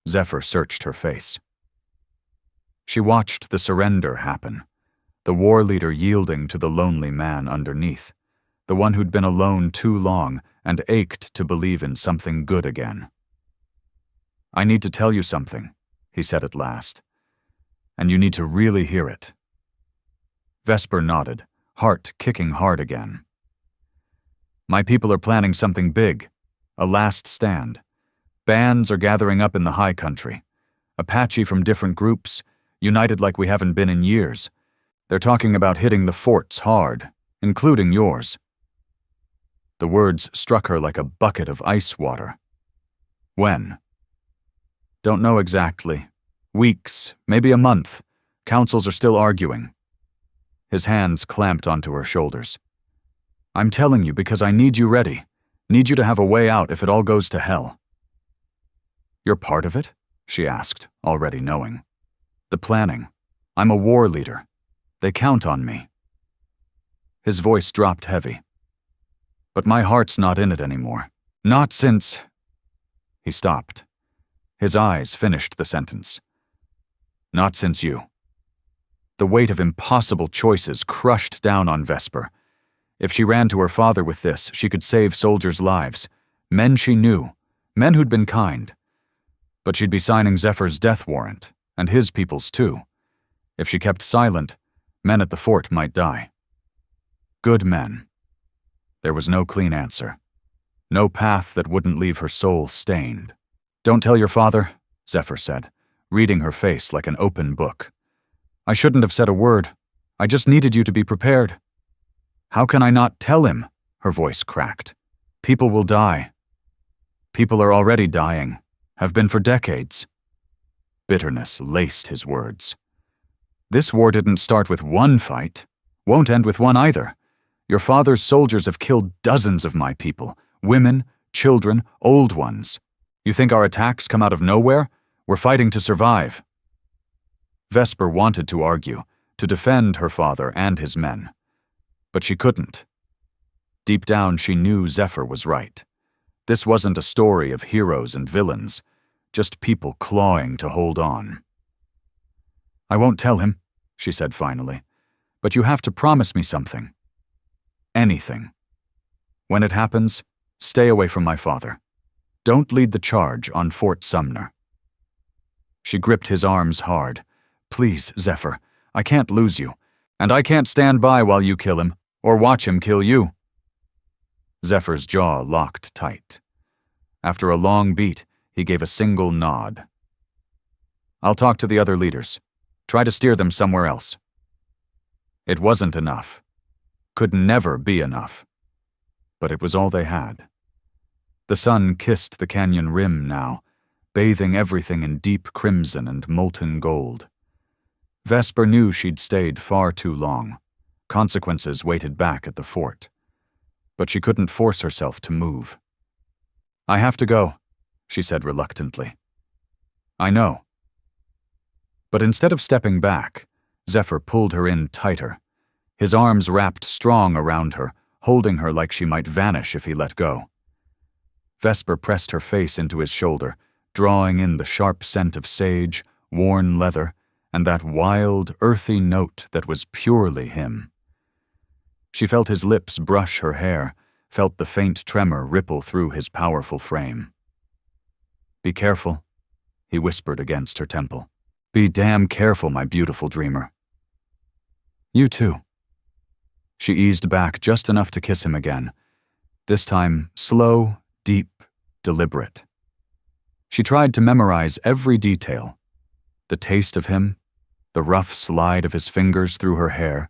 Zephyr searched her face. She watched the surrender happen, the war leader yielding to the lonely man underneath, the one who'd been alone too long and ached to believe in something good again. I need to tell you something, he said at last, and you need to really hear it. Vesper nodded, heart kicking hard again. My people are planning something big. A last stand. Bands are gathering up in the high country. Apache from different groups, united like we haven't been in years. They're talking about hitting the forts hard, including yours." The words struck her like a bucket of ice water. "When?" "Don't know exactly. Weeks, maybe a month. Councils are still arguing." His hands clamped onto her shoulders. "I'm telling you because I need you ready. Need you to have a way out if it all goes to hell." "You're part of it?" she asked, already knowing. "The planning. I'm a war leader. They count on me." His voice dropped heavy. "But my heart's not in it anymore. Not since—" He stopped. His eyes finished the sentence. "Not since you." The weight of impossible choices crushed down on Vesper. If she ran to her father with this, she could save soldiers' lives, men she knew, men who'd been kind. But she'd be signing Zephyr's death warrant, and his people's too. If she kept silent, men at the fort might die. Good men. There was no clean answer. No path that wouldn't leave her soul stained. "Don't tell your father," Zephyr said, reading her face like an open book. "I shouldn't have said a word. I just needed you to be prepared." "How can I not tell him?" Her voice cracked. "People will die. People are already dying, have been for decades." Bitterness laced his words. "This war didn't start with one fight. Won't end with one either. Your father's soldiers have killed dozens of my people, women, children, old ones. You think our attacks come out of nowhere? We're fighting to survive." Vesper wanted to argue, to defend her father and his men. But she couldn't. Deep down, she knew Zephyr was right. This wasn't a story of heroes and villains, just people clawing to hold on. "I won't tell him," she said finally, "but you have to promise me something. Anything. When it happens, stay away from my father. Don't lead the charge on Fort Sumner." She gripped his arms hard. "Please, Zephyr, I can't lose you, and I can't stand by while you kill him, or watch him kill you." Zephyr's jaw locked tight. After a long beat, he gave a single nod. "I'll talk to the other leaders. Try to steer them somewhere else." It wasn't enough. Could never be enough. But it was all they had. The sun kissed the canyon rim now, bathing everything in deep crimson and molten gold. Vesper knew she'd stayed far too long. Consequences waited back at the fort. But she couldn't force herself to move. "I have to go," she said reluctantly. "I know." But instead of stepping back, Zephyr pulled her in tighter. His arms wrapped strong around her, holding her like she might vanish if he let go. Vesper pressed her face into his shoulder, drawing in the sharp scent of sage, worn leather, and that wild, earthy note that was purely him. She felt his lips brush her hair, felt the faint tremor ripple through his powerful frame. "Be careful," he whispered against her temple. "Be damn careful, my beautiful dreamer." "You too." She eased back just enough to kiss him again, this time slow, deep, deliberate. She tried to memorize every detail. The taste of him, the rough slide of his fingers through her hair,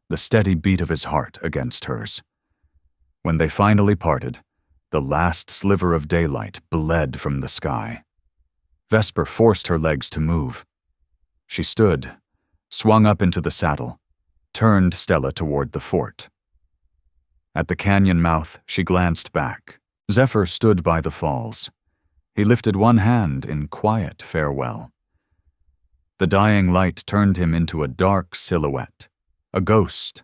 the steady beat of his heart against hers. When they finally parted, the last sliver of daylight bled from the sky. Vesper forced her legs to move. She stood, swung up into the saddle, turned Stella toward the fort. At the canyon mouth, she glanced back. Zephyr stood by the falls. He lifted one hand in quiet farewell. The dying light turned him into a dark silhouette, a ghost,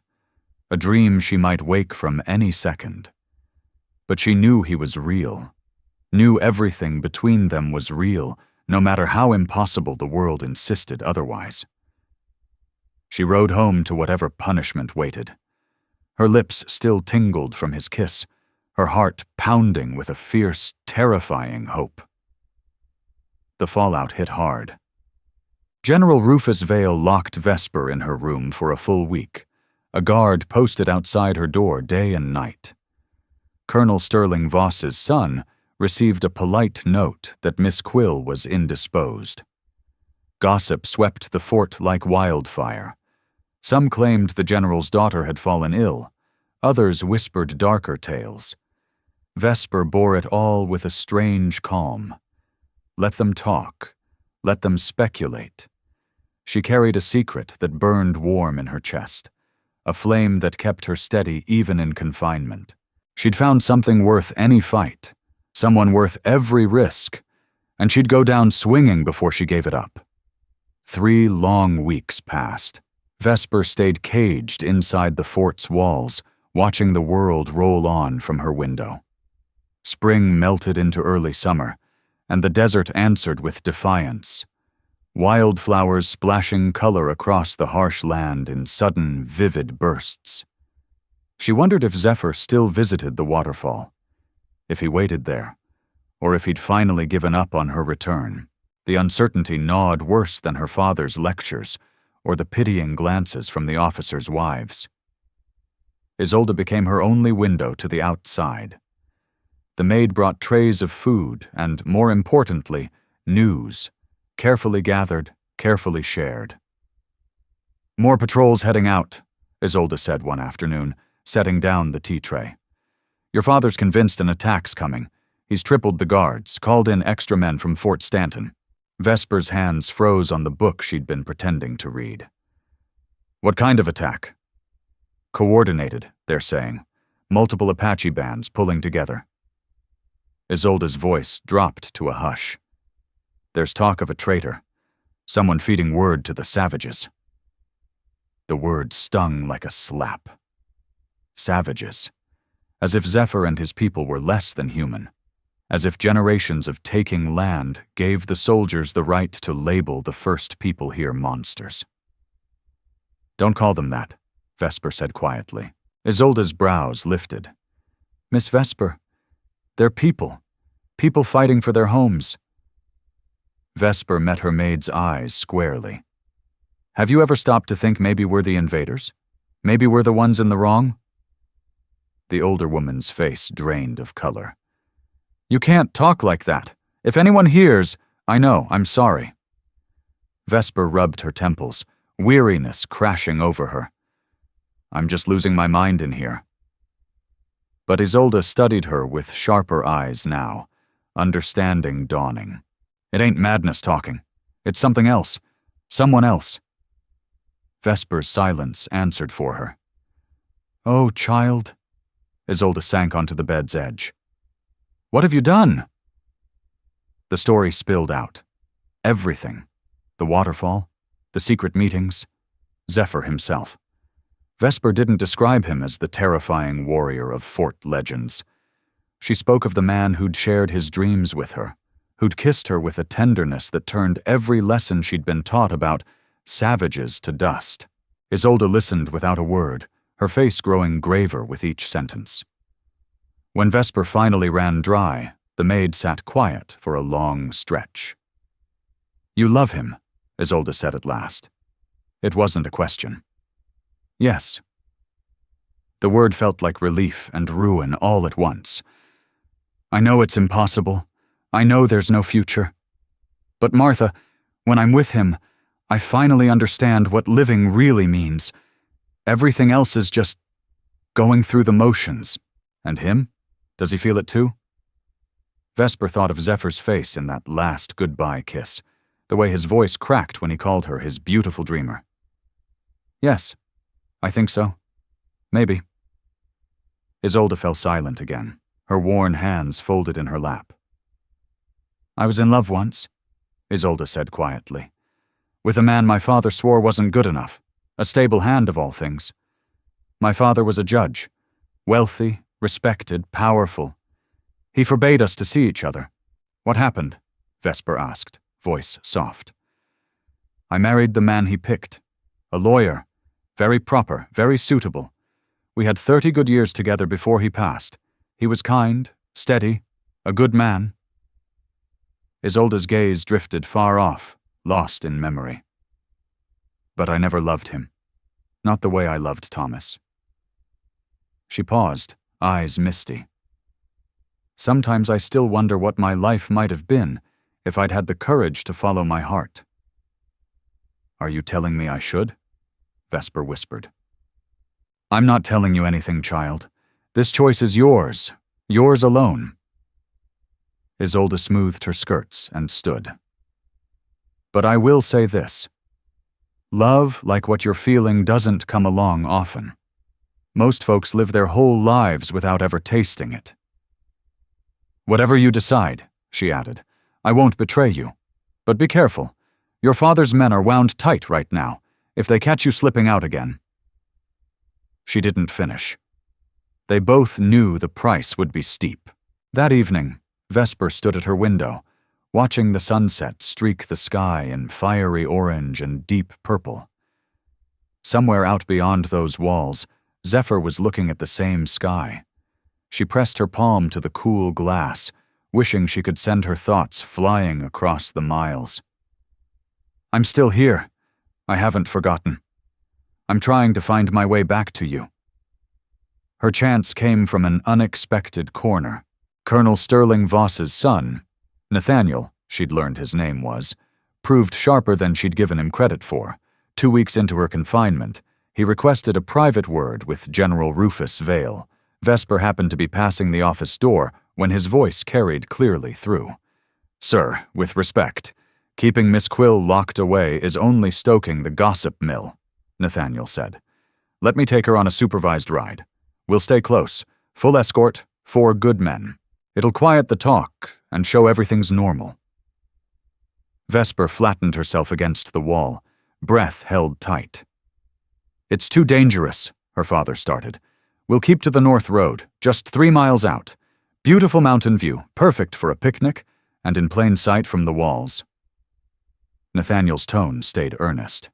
a dream she might wake from any second. But she knew he was real, knew everything between them was real, no matter how impossible the world insisted otherwise. She rode home to whatever punishment waited. Her lips still tingled from his kiss, her heart pounding with a fierce, terrifying hope. The fallout hit hard. General Rufus Vale locked Vesper in her room for a full week, a guard posted outside her door day and night. Colonel Sterling Voss's son received a polite note that Miss Quill was indisposed. Gossip swept the fort like wildfire. Some claimed the general's daughter had fallen ill. Others whispered darker tales. Vesper bore it all with a strange calm. Let them talk. Let them speculate. She carried a secret that burned warm in her chest, a flame that kept her steady even in confinement. She'd found something worth any fight, someone worth every risk, and she'd go down swinging before she gave it up. 3 long weeks passed. Vesper stayed caged inside the fort's walls, watching the world roll on from her window. Spring melted into early summer, and the desert answered with defiance. Wildflowers splashing color across the harsh land in sudden, vivid bursts. She wondered if Zephyr still visited the waterfall, if he waited there, or if he'd finally given up on her return. The uncertainty gnawed worse than her father's lectures or the pitying glances from the officers' wives. Isolde became her only window to the outside. The maid brought trays of food and, more importantly, news, carefully gathered, carefully shared. "More patrols heading out," Isolde said one afternoon, setting down the tea tray. "Your father's convinced an attack's coming. He's tripled the guards, called in extra men from Fort Stanton." Vesper's hands froze on the book she'd been pretending to read. "What kind of attack?" "Coordinated, they're saying. Multiple Apache bands pulling together." Isolde's voice dropped to a hush. "There's talk of a traitor, someone feeding word to the savages." The word stung like a slap. Savages. As if Zephyr and his people were less than human. As if generations of taking land gave the soldiers the right to label the first people here monsters. "Don't call them that," Vesper said quietly. Isolde's brows lifted. "Miss Vesper, they're people. People fighting for their homes." Vesper met her maid's eyes squarely. "Have you ever stopped to think maybe we're the invaders? Maybe we're the ones in the wrong?" The older woman's face drained of color. "You can't talk like that. If anyone hears, I know, I'm sorry." Vesper rubbed her temples, weariness crashing over her. "I'm just losing my mind in here." But Isolde studied her with sharper eyes now, understanding dawning. "It ain't madness talking. It's something else. Someone else." Vesper's silence answered for her. "Oh, child." Isolde sank onto the bed's edge. "What have you done?" The story spilled out. Everything. The waterfall, the secret meetings, Zephyr himself. Vesper didn't describe him as the terrifying warrior of fort legends. She spoke of the man who'd shared his dreams with her, who'd kissed her with a tenderness that turned every lesson she'd been taught about savages to dust. Isolde listened without a word, her face growing graver with each sentence. When Vesper finally ran dry, the maid sat quiet for a long stretch. "You love him," Isolde said at last. It wasn't a question. "Yes." The word felt like relief and ruin all at once. "I know it's impossible. I know there's no future. But Martha, when I'm with him, I finally understand what living really means. Everything else is just going through the motions. And him? Does he feel it too?" Vesper thought of Zephyr's face in that last goodbye kiss, the way his voice cracked when he called her his beautiful dreamer. "Yes, I think so. Maybe." Isolde fell silent again, her worn hands folded in her lap. "I was in love once," Isolde said quietly, "with a man my father swore wasn't good enough, a stable hand of all things. My father was a judge, wealthy, respected, powerful. He forbade us to see each other." "What happened?" Vesper asked, voice soft. "I married the man he picked, a lawyer, very proper, very suitable. We had 30 good years together before he passed. He was kind, steady, a good man." Isolde's gaze drifted far off, lost in memory. "But I never loved him. Not the way I loved Thomas." She paused, eyes misty. Sometimes I still wonder what my life might have been if I'd had the courage to follow my heart." "Are you telling me I should?" Vesper whispered. "I'm not telling you anything, child. This choice is yours alone." Isolde smoothed her skirts and stood. "But I will say this. Love, like what you're feeling, doesn't come along often. Most folks live their whole lives without ever tasting it." "Whatever you decide," she added, "I won't betray you. But be careful. Your father's men are wound tight right now, if they catch you slipping out again." She didn't finish. They both knew the price would be steep. That evening, Vesper stood at her window, watching the sunset streak the sky in fiery orange and deep purple. Somewhere out beyond those walls, Zephyr was looking at the same sky. She pressed her palm to the cool glass, wishing she could send her thoughts flying across the miles. "I'm still here. I haven't forgotten. I'm trying to find my way back to you." Her chance came from an unexpected corner. Colonel Sterling Voss's son, Nathaniel, she'd learned his name was, proved sharper than she'd given him credit for. 2 weeks into her confinement, he requested a private word with General Rufus Vale. Vesper happened to be passing the office door when his voice carried clearly through. "Sir, with respect, keeping Miss Quill locked away is only stoking the gossip mill," Nathaniel said. "Let me take her on a supervised ride. We'll stay close. Full escort, 4 good men. It'll quiet the talk and show everything's normal." Vesper flattened herself against the wall, breath held tight. "It's too dangerous," her father started. "We'll keep to the North Road, just 3 miles out. Beautiful mountain view, perfect for a picnic, and in plain sight from the walls." Nathaniel's tone stayed earnest.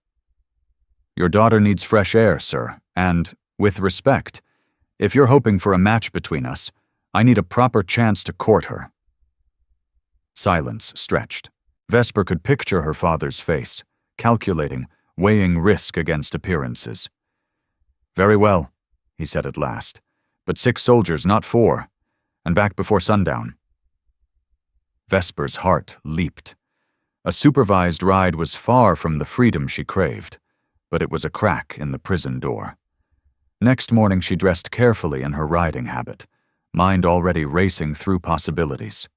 "Your daughter needs fresh air, sir, and, with respect, if you're hoping for a match between us, I need a proper chance to court her." Silence stretched. Vesper could picture her father's face, calculating, weighing risk against appearances. "Very well," he said at last, "but 6 soldiers, not 4, and back before sundown." Vesper's heart leaped. A supervised ride was far from the freedom she craved, but it was a crack in the prison door. Next morning she dressed carefully in her riding habit, mind already racing through possibilities.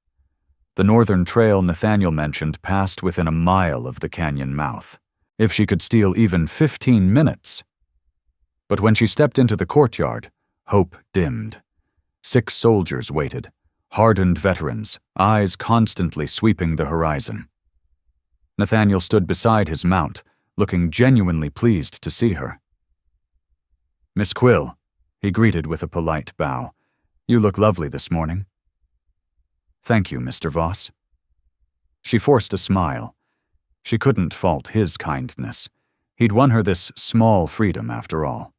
The northern trail Nathaniel mentioned passed within a mile of the canyon mouth. If she could steal even 15 minutes. But when she stepped into the courtyard, hope dimmed. 6 soldiers waited, hardened veterans, eyes constantly sweeping the horizon. Nathaniel stood beside his mount, looking genuinely pleased to see her. "Miss Quill," he greeted with a polite bow. "You look lovely this morning." "Thank you, Mr. Voss." She forced a smile. She couldn't fault his kindness. He'd won her this small freedom after all.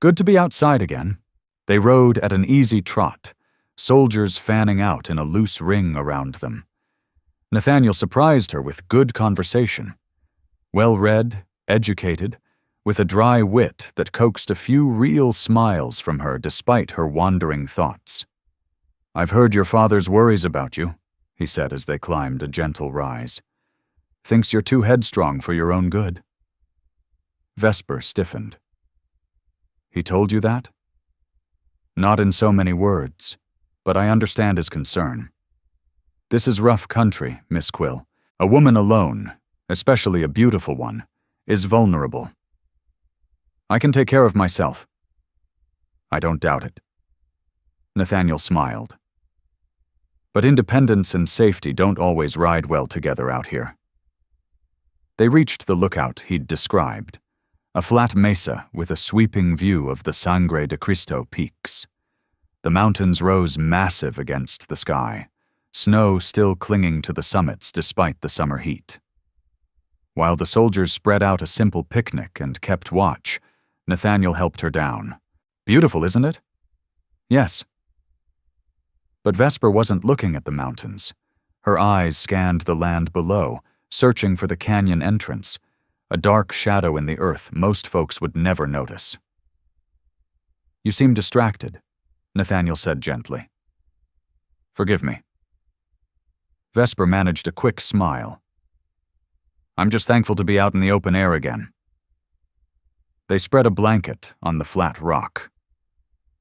Good to be outside again. They rode at an easy trot, soldiers fanning out in a loose ring around them. Nathaniel surprised her with good conversation. Well-read, educated, with a dry wit that coaxed a few real smiles from her despite her wandering thoughts. "I've heard your father's worries about you," he said as they climbed a gentle rise. "Thinks you're too headstrong for your own good." Vesper stiffened. "He told you that?" "Not in so many words, but I understand his concern. This is rough country, Miss Quill. A woman alone, especially a beautiful one, is vulnerable. I can take care of myself." "I don't doubt it." Nathaniel smiled. "But independence and safety don't always ride well together out here." They reached the lookout he'd described, a flat mesa with a sweeping view of the Sangre de Cristo peaks. The mountains rose massive against the sky, snow still clinging to the summits despite the summer heat. While the soldiers spread out a simple picnic and kept watch, Nathaniel helped her down. "Beautiful, isn't it?" "Yes." But Vesper wasn't looking at the mountains. Her eyes scanned the land below, searching for the canyon entrance, a dark shadow in the earth most folks would never notice. "You seem distracted," Nathaniel said gently. Forgive me." Vesper managed a quick smile. "I'm just thankful to be out in the open air again." They spread a blanket on the flat rock.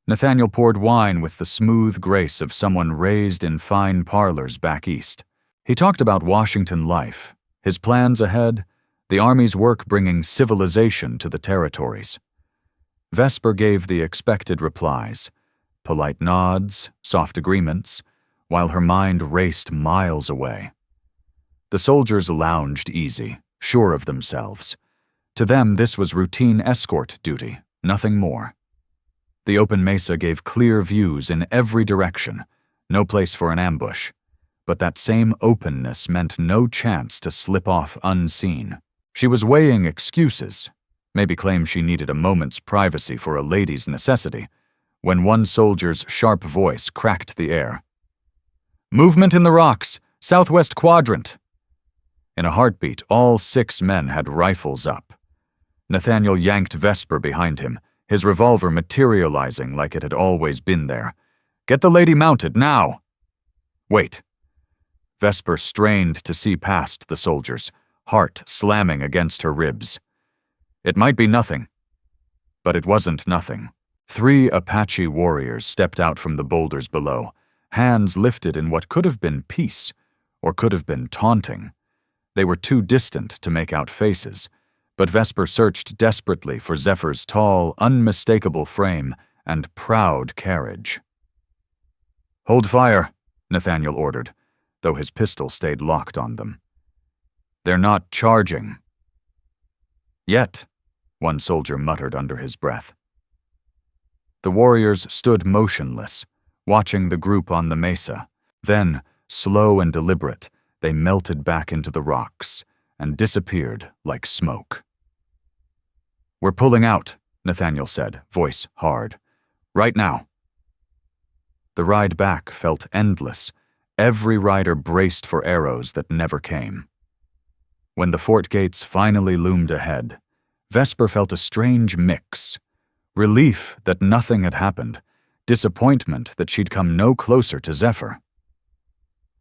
Nathaniel poured wine with the smooth grace of someone raised in fine parlors back east. He talked about Washington life, his plans ahead, the Army's work bringing civilization to the territories. Vesper gave the expected replies, polite nods, soft agreements, while her mind raced miles away. The soldiers lounged easy, sure of themselves. To them, this was routine escort duty, nothing more. The open mesa gave clear views in every direction, no place for an ambush. But that same openness meant no chance to slip off unseen. She was weighing excuses, maybe claimed she needed a moment's privacy for a lady's necessity, when one soldier's sharp voice cracked the air. "Movement in the rocks, southwest quadrant." In a heartbeat, all 6 men had rifles up. Nathaniel yanked Vesper behind him, his revolver materializing like it had always been there. "Get the lady mounted, now!" "Wait." Vesper strained to see past the soldiers, heart slamming against her ribs. It might be nothing. But it wasn't nothing. 3 Apache warriors stepped out from the boulders below, hands lifted in what could have been peace, or could have been taunting. They were too distant to make out faces, but Vesper searched desperately for Zephyr's tall, unmistakable frame and proud carriage. "Hold fire," Nathaniel ordered, though his pistol stayed locked on them. "They're not charging." "Yet," one soldier muttered under his breath. The warriors stood motionless, watching the group on the mesa. Then, slow and deliberate, they melted back into the rocks and disappeared like smoke. "We're pulling out," Nathaniel said, voice hard. "Right now." The ride back felt endless. Every rider braced for arrows that never came. When the fort gates finally loomed ahead, Vesper felt a strange mix. Relief that nothing had happened, disappointment that she'd come no closer to Zephyr.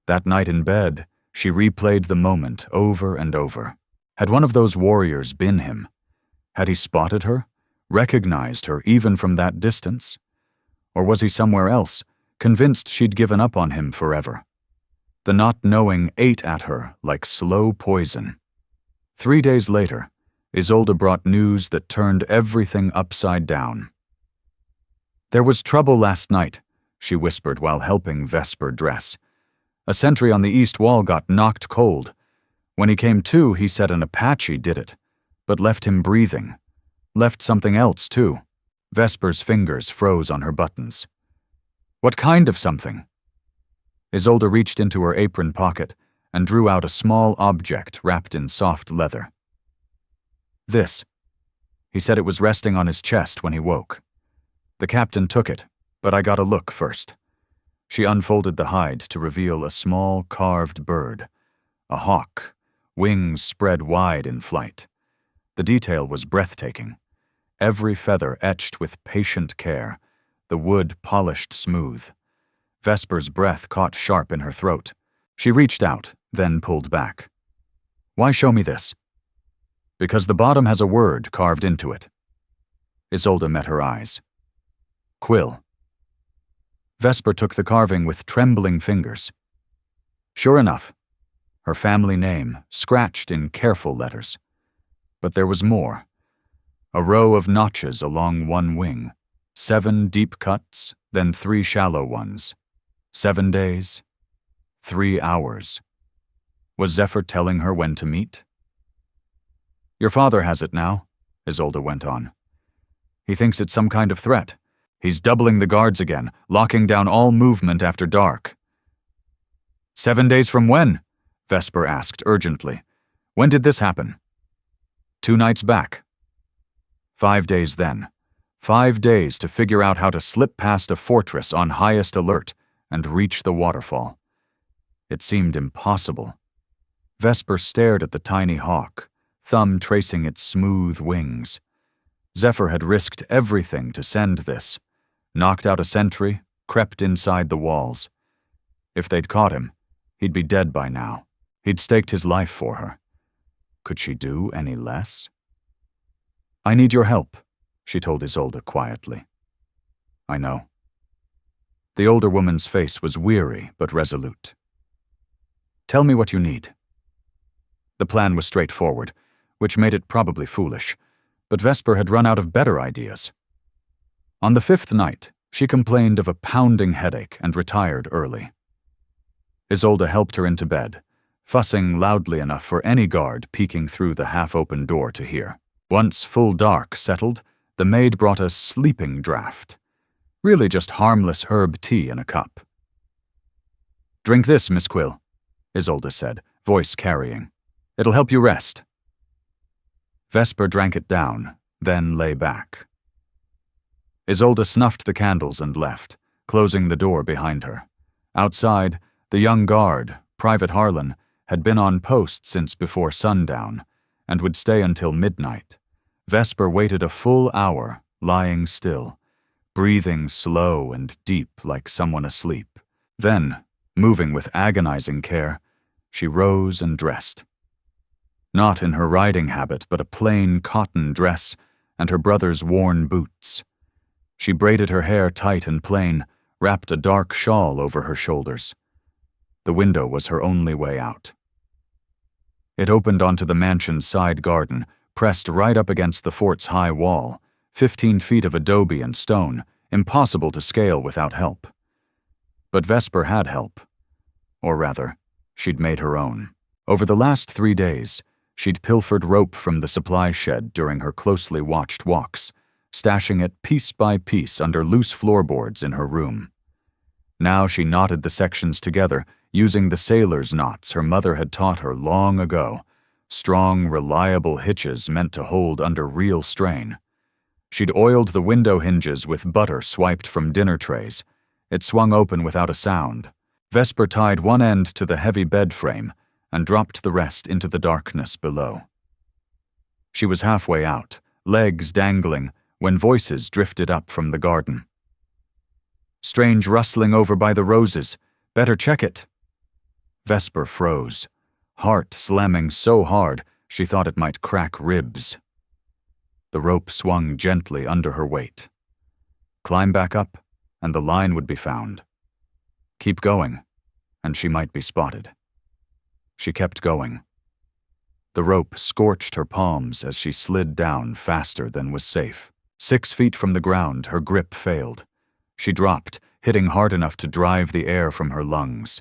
That night in bed, she replayed the moment over and over. Had one of those warriors been him? Had he spotted her, recognized her even from that distance? Or was he somewhere else, convinced she'd given up on him forever? The not knowing ate at her like slow poison. 3 days later, Isolde brought news that turned everything upside down. "There was trouble last night," she whispered while helping Vesper dress. "A sentry on the east wall got knocked cold. When he came to, he said an Apache did it, but left him breathing. Left something else, too." Vesper's fingers froze on her buttons. "What kind of something?" Isolde reached into her apron pocket and drew out a small object wrapped in soft leather. "This." He said it was resting on his chest when he woke. "The captain took it, but I got a look first." She unfolded the hide to reveal a small carved bird. A hawk, wings spread wide in flight. The detail was breathtaking. Every feather etched with patient care, the wood polished smooth. Vesper's breath caught sharp in her throat. She reached out, then pulled back. "Why show me this?" "Because the bottom has a word carved into it." Isolde met her eyes. "Quill." Vesper took the carving with trembling fingers. Sure enough, her family name, scratched in careful letters. But there was more. A row of notches along one wing, 7 deep cuts, then 3 shallow ones. 7 days, 3 hours. Was Zephyr telling her when to meet? "Your father has it now," Isolde went on. "He thinks it's some kind of threat. He's doubling the guards again, locking down all movement after dark." 7 days from when?" Vesper asked urgently. "When did this happen?" 2 nights back." 5 days then. 5 days to figure out how to slip past a fortress on highest alert and reach the waterfall. It seemed impossible. Vesper stared at the tiny hawk, thumb tracing its smooth wings. Zephyr had risked everything to send this. Knocked out a sentry, crept inside the walls. If they'd caught him, he'd be dead by now. He'd staked his life for her. Could she do any less? I need your help, she told Isolde quietly. I know. The older woman's face was weary but resolute. Tell me what you need. The plan was straightforward, which made it probably foolish, but Vesper had run out of better ideas. On the 5th night, she complained of a pounding headache and retired early. Isolde helped her into bed, fussing loudly enough for any guard peeking through the half-open door to hear. Once full dark settled, the maid brought a sleeping draught. Really just harmless herb tea in a cup. Drink this, Miss Quill, Isolde said, voice carrying. It'll help you rest. Vesper drank it down, then lay back. Isolde snuffed the candles and left, closing the door behind her. Outside, the young guard, Private Harlan, had been on post since before sundown, and would stay until midnight. Vesper waited a full hour, lying still, breathing slow and deep like someone asleep. Then, moving with agonizing care, she rose and dressed. Not in her riding habit, but a plain cotton dress and her brother's worn boots. She braided her hair tight and plain, wrapped a dark shawl over her shoulders. The window was her only way out. It opened onto the mansion's side garden, pressed right up against the fort's high wall, 15 feet of adobe and stone, impossible to scale without help. But Vesper had help. Or rather, she'd made her own. Over the last 3 days, she'd pilfered rope from the supply shed during her closely watched walks, stashing it piece by piece under loose floorboards in her room. Now she knotted the sections together, using the sailor's knots her mother had taught her long ago, strong, reliable hitches meant to hold under real strain. She'd oiled the window hinges with butter swiped from dinner trays. It swung open without a sound. Vesper tied one end to the heavy bed frame and dropped the rest into the darkness below. She was halfway out, legs dangling, when voices drifted up from the garden. Strange rustling over by the roses. Better check it. Vesper froze, heart slamming so hard she thought it might crack ribs. The rope swung gently under her weight. Climb back up, and the line would be found. Keep going, and she might be spotted. She kept going. The rope scorched her palms as she slid down faster than was safe. 6 feet from the ground, her grip failed. She dropped, hitting hard enough to drive the air from her lungs.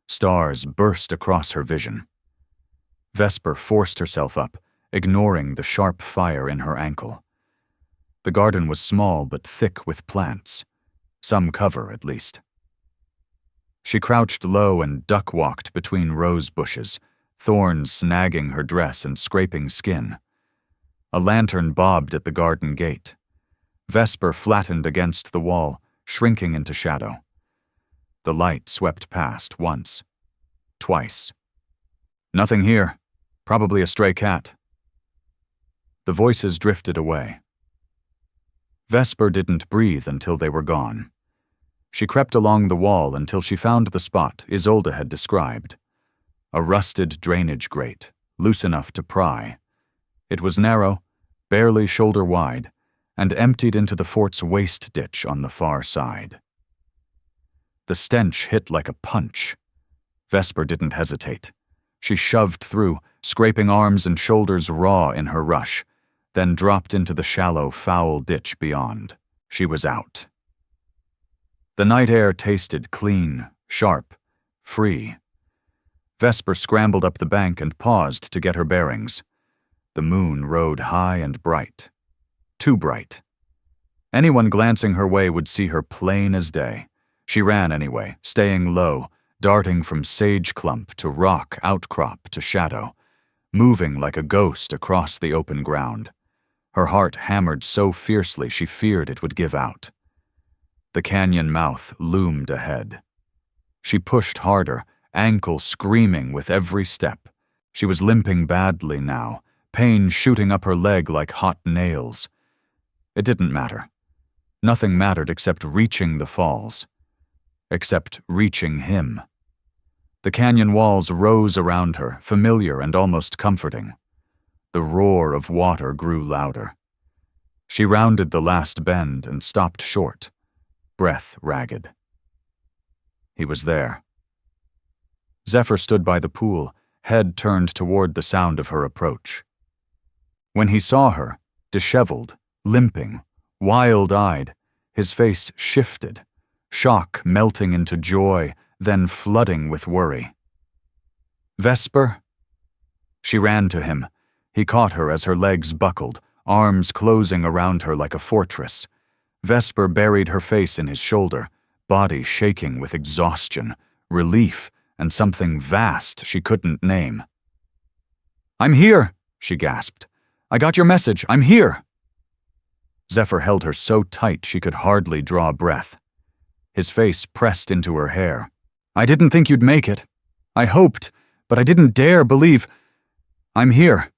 Stars burst across her vision. Vesper forced herself up, ignoring the sharp fire in her ankle. The garden was small but thick with plants. Some cover, at least. She crouched low and duck-walked between rose bushes, thorns snagging her dress and scraping skin. A lantern bobbed at the garden gate. Vesper flattened against the wall, shrinking into shadow. The light swept past once, twice. Nothing here. Probably a stray cat. The voices drifted away. Vesper didn't breathe until they were gone. She crept along the wall until she found the spot Isolde had described. A rusted drainage grate, loose enough to pry. It was narrow, barely shoulder wide, and emptied into the fort's waste ditch on the far side. The stench hit like a punch. Vesper didn't hesitate. She shoved through, scraping arms and shoulders raw in her rush, then dropped into the shallow, foul ditch beyond. She was out. The night air tasted clean, sharp, free. Vesper scrambled up the bank and paused to get her bearings. The moon rode high and bright. Too bright. Anyone glancing her way would see her plain as day. She ran anyway, staying low, darting from sage clump to rock outcrop to shadow, moving like a ghost across the open ground. Her heart hammered so fiercely she feared it would give out. The canyon mouth loomed ahead. She pushed harder, ankle screaming with every step. She was limping badly now, pain shooting up her leg like hot nails. It didn't matter. Nothing mattered except reaching the falls. Except reaching him. The canyon walls rose around her, familiar and almost comforting. The roar of water grew louder. She rounded the last bend and stopped short, breath ragged. He was there. Zephyr stood by the pool, head turned toward the sound of her approach. When he saw her, disheveled, limping, wild-eyed, his face shifted, shock melting into joy, then flooding with worry. "Vesper?" She ran to him. He caught her as her legs buckled, arms closing around her like a fortress. Vesper buried her face in his shoulder, body shaking with exhaustion, relief, and something vast she couldn't name. "I'm here," she gasped. "I got your message. I'm here." Zephyr held her so tight she could hardly draw breath. His face pressed into her hair. "I didn't think you'd make it. I hoped, but I didn't dare believe. I'm here."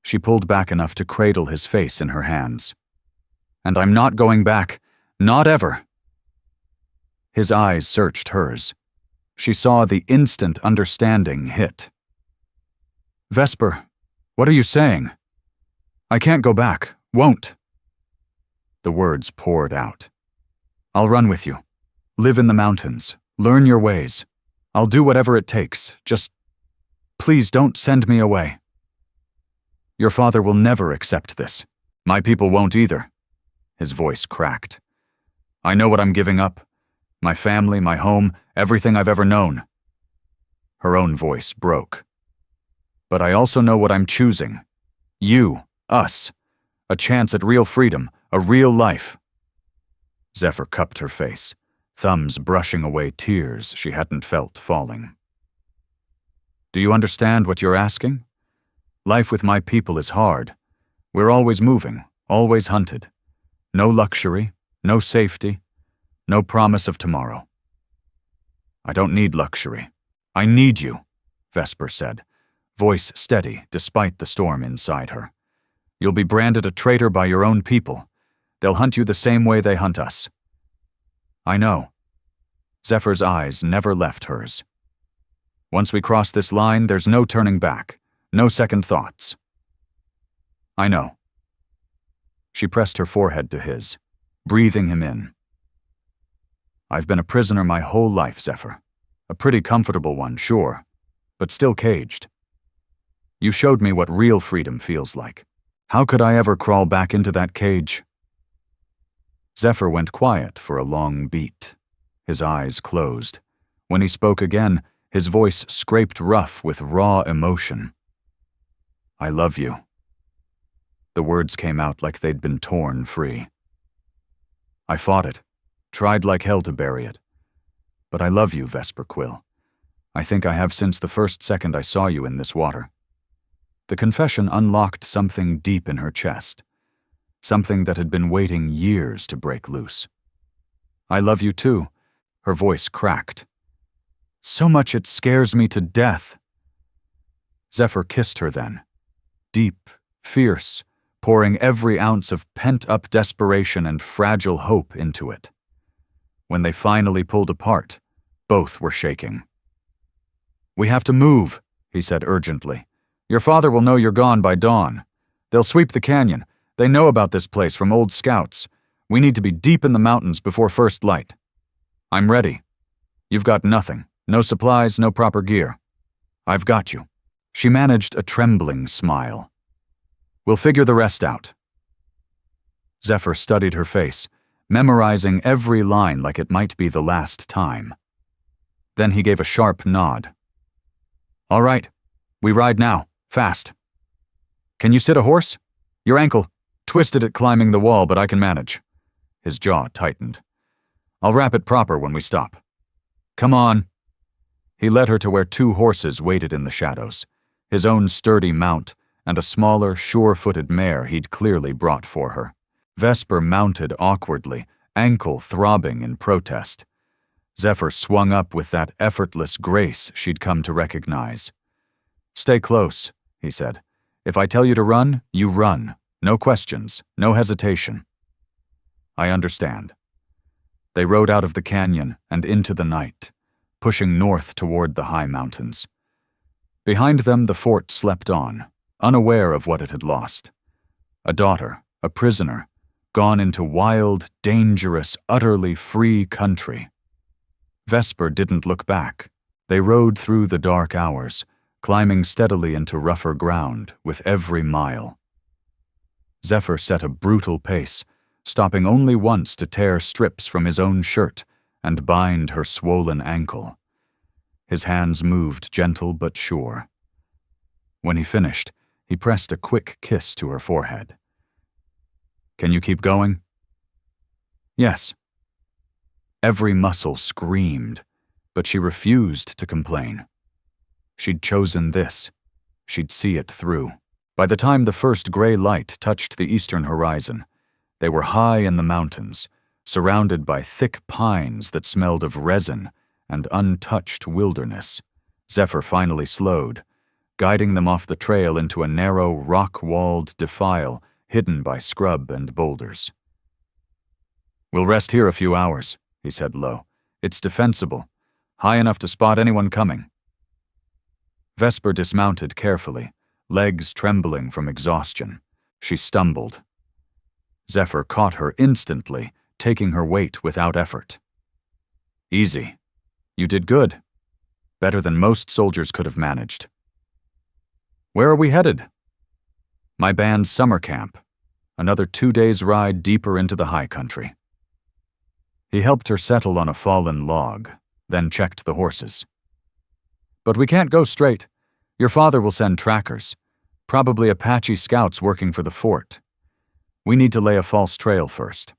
She pulled back enough to cradle his face in her hands. "And I'm not going back. Not ever." His eyes searched hers. She saw the instant understanding hit. "Vesper, what are you saying?" "I can't go back. Won't." The words poured out. "I'll run with you. Live in the mountains. Learn your ways. I'll do whatever it takes. Just, please don't send me away. Your father will never accept this. My people won't either." His voice cracked. "I know what I'm giving up. My family, my home, everything I've ever known." Her own voice broke. "But I also know what I'm choosing. You, us. A chance at real freedom, a real life." Zephyr cupped her face, thumbs brushing away tears she hadn't felt falling. "Do you understand what you're asking? Life with my people is hard. We're always moving, always hunted. No luxury, no safety, no promise of tomorrow." "I don't need luxury. I need you," Vesper said, voice steady despite the storm inside her. "You'll be branded a traitor by your own people. They'll hunt you the same way they hunt us." "I know." Zephyr's eyes never left hers. "Once we cross this line, there's no turning back, no second thoughts." "I know." She pressed her forehead to his, breathing him in. "I've been a prisoner my whole life, Zephyr. A pretty comfortable one, sure, but still caged. You showed me what real freedom feels like. How could I ever crawl back into that cage?" Zephyr went quiet for a long beat. His eyes closed. When he spoke again, his voice scraped rough with raw emotion. "I love you." The words came out like they'd been torn free. "I fought it, tried like hell to bury it. But I love you, Vesper Quill. I think I have since the first second I saw you in this water." The confession unlocked something deep in her chest, something that had been waiting years to break loose. "I love you too," her voice cracked. "So much it scares me to death." Zephyr kissed her then, deep, fierce, pouring every ounce of pent-up desperation and fragile hope into it. When they finally pulled apart, both were shaking. "We have to move," he said urgently. "Your father will know you're gone by dawn. They'll sweep the canyon. They know about this place from old scouts. We need to be deep in the mountains before first light. I'm ready. You've got nothing. No supplies, no proper gear. I've got you." She managed a trembling smile. "We'll figure the rest out." Zephyr studied her face, memorizing every line like it might be the last time. Then he gave a sharp nod. "All right, we ride now, fast. Can you sit a horse? Your ankle, twisted at climbing the wall, but I can manage." His jaw tightened. "I'll wrap it proper when we stop. Come on." He led her to where two horses waited in the shadows, his own sturdy mount and a smaller, sure-footed mare he'd clearly brought for her. Vesper mounted awkwardly, ankle throbbing in protest. Zephyr swung up with that effortless grace she'd come to recognize. "Stay close," he said. "If I tell you to run, you run. No questions, no hesitation." "I understand." They rode out of the canyon and into the night, pushing north toward the high mountains. Behind them, the fort slept on, unaware of what it had lost. A daughter, a prisoner, gone into wild, dangerous, utterly free country. Vesper didn't look back. They rode through the dark hours, climbing steadily into rougher ground with every mile. Zephyr set a brutal pace, stopping only once to tear strips from his own shirt and bind her swollen ankle. His hands moved gentle but sure. When he finished, he pressed a quick kiss to her forehead. "Can you keep going?" "Yes." Every muscle screamed, but she refused to complain. She'd chosen this. She'd see it through. By the time the first gray light touched the eastern horizon, they were high in the mountains, surrounded by thick pines that smelled of resin and untouched wilderness. Zephyr finally slowed, guiding them off the trail into a narrow, rock-walled defile hidden by scrub and boulders. "We'll rest here a few hours," he said low. "It's defensible, high enough to spot anyone coming." Vesper dismounted carefully, legs trembling from exhaustion. She stumbled. Zephyr caught her instantly, taking her weight without effort. "Easy. You did good. Better than most soldiers could have managed." "Where are we headed?" "My band's summer camp. Another 2 days' ride deeper into the high country." He helped her settle on a fallen log, then checked the horses. "But we can't go straight. Your father will send trackers, probably Apache scouts working for the fort. We need to lay a false trail first."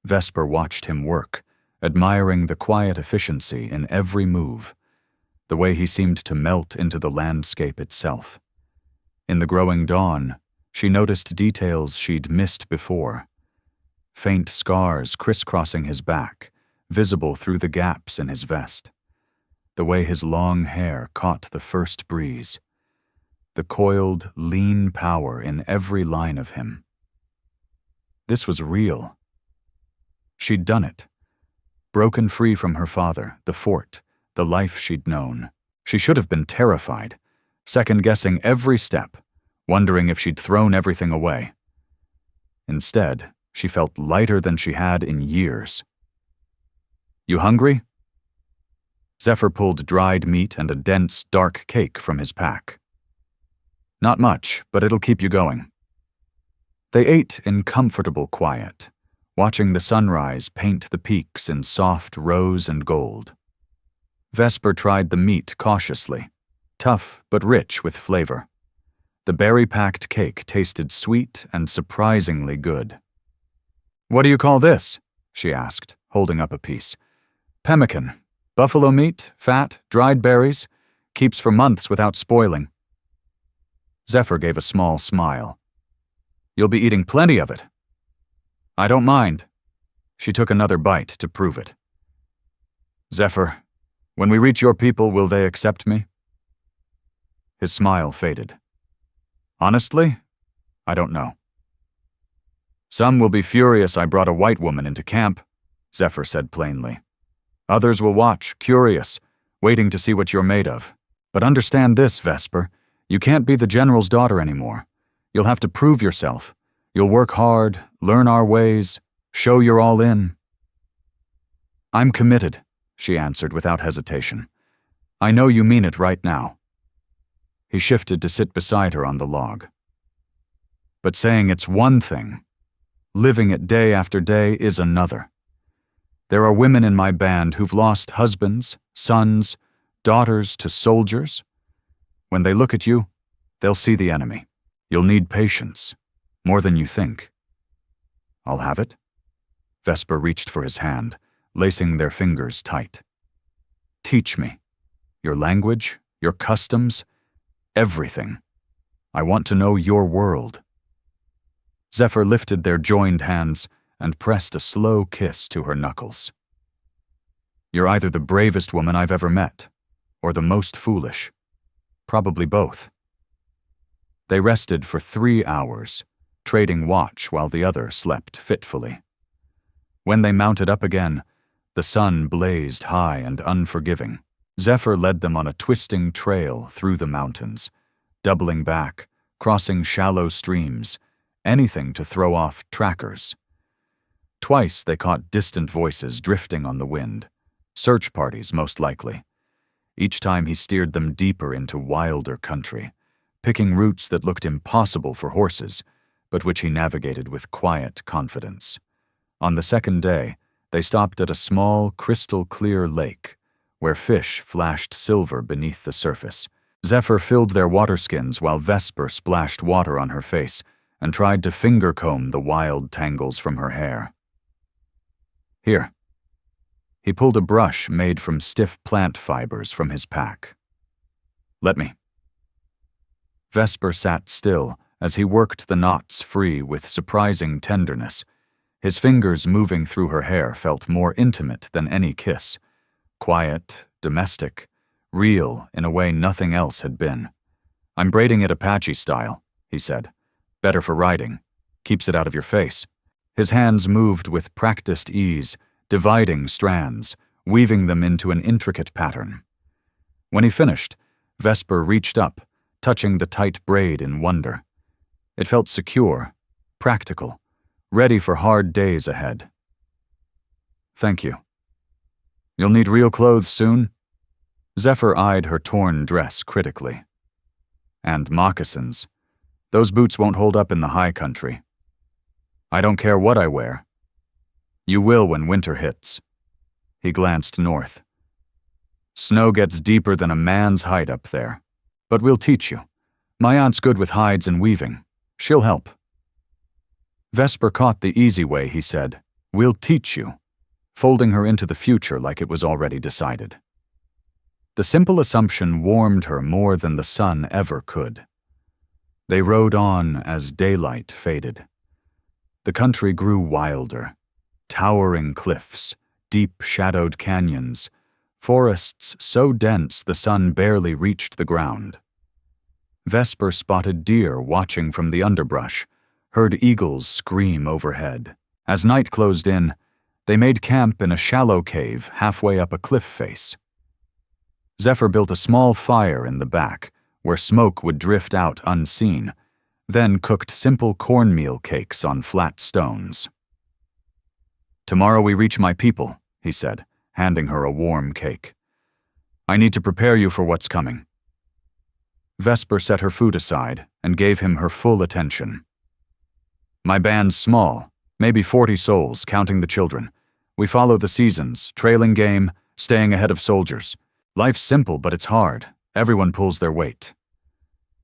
Vesper watched him work, admiring the quiet efficiency in every move, the way he seemed to melt into the landscape itself. In the growing dawn, she noticed details she'd missed before. Faint scars crisscrossing his back, visible through the gaps in his vest. The way his long hair caught the first breeze. The coiled, lean power in every line of him. This was real. She'd done it. Broken free from her father, the fort, the life she'd known. She should have been terrified, second-guessing every step, wondering if she'd thrown everything away. Instead, she felt lighter than she had in years. "You hungry?" Zephyr pulled dried meat and a dense, dark cake from his pack. "Not much, but it'll keep you going." They ate in comfortable quiet, watching the sunrise paint the peaks in soft rose and gold. Vesper tried the meat cautiously, tough but rich with flavor. The berry-packed cake tasted sweet and surprisingly good. "What do you call this?" she asked, holding up a piece. "Pemmican. Buffalo meat, fat, dried berries. Keeps for months without spoiling." Zephyr gave a small smile. "You'll be eating plenty of it." "I don't mind." She took another bite to prove it. "Zephyr, when we reach your people, will they accept me?" His smile faded. "Honestly, I don't know." "Some will be furious I brought a white woman into camp," Zephyr said plainly. "Others will watch, curious, waiting to see what you're made of. But understand this, Vesper, you can't be the general's daughter anymore. You'll have to prove yourself. You'll work hard, learn our ways, show you're all in." "I'm committed," she answered without hesitation. "I know you mean it right now." He shifted to sit beside her on the log. "But saying it's one thing, living it day after day is another. There are women in my band who've lost husbands, sons, daughters to soldiers. When they look at you, they'll see the enemy. You'll need patience, more than you think." "I'll have it." Vesper reached for his hand, lacing their fingers tight. "Teach me. Your language, your customs, everything. I want to know your world." Zephyr lifted their joined hands and pressed a slow kiss to her knuckles. "You're either the bravest woman I've ever met, or the most foolish. Probably both." They rested for 3 hours, trading watch while the other slept fitfully. When they mounted up again, the sun blazed high and unforgiving. Zephyr led them on a twisting trail through the mountains, doubling back, crossing shallow streams, anything to throw off trackers. Twice they caught distant voices drifting on the wind, search parties most likely. Each time he steered them deeper into wilder country, picking routes that looked impossible for horses, but which he navigated with quiet confidence. On the second day, they stopped at a small, crystal-clear lake, where fish flashed silver beneath the surface. Zephyr filled their waterskins while Vesper splashed water on her face and tried to finger-comb the wild tangles from her hair. Here. He pulled a brush made from stiff plant fibers from his pack. Let me. Vesper sat still as he worked the knots free with surprising tenderness. His fingers moving through her hair felt more intimate than any kiss. Quiet, domestic, real in a way nothing else had been. I'm braiding it Apache style, he said. Better for riding. Keeps it out of your face. His hands moved with practiced ease, dividing strands, weaving them into an intricate pattern. When he finished, Vesper reached up, touching the tight braid in wonder. It felt secure, practical, ready for hard days ahead. Thank you. You'll need real clothes soon? Zephyr eyed her torn dress critically. And moccasins. Those boots won't hold up in the high country. I don't care what I wear. You will when winter hits. He glanced north. Snow gets deeper than a man's height up there. But we'll teach you. My aunt's good with hides and weaving. She'll help. Vesper caught the easy way, he said. We'll teach you, folding her into the future like it was already decided. The simple assumption warmed her more than the sun ever could. They rode on as daylight faded. The country grew wilder. Towering cliffs, deep shadowed canyons, forests so dense the sun barely reached the ground. Vesper spotted deer watching from the underbrush, heard eagles scream overhead. As night closed in, they made camp in a shallow cave halfway up a cliff face. Zephyr built a small fire in the back, where smoke would drift out unseen, then cooked simple cornmeal cakes on flat stones. Tomorrow we reach my people, he said, handing her a warm cake. I need to prepare you for what's coming. Vesper set her food aside and gave him her full attention. My band's small, maybe 40 souls, counting the children. We follow the seasons, trailing game, staying ahead of soldiers. Life's simple, but it's hard. Everyone pulls their weight.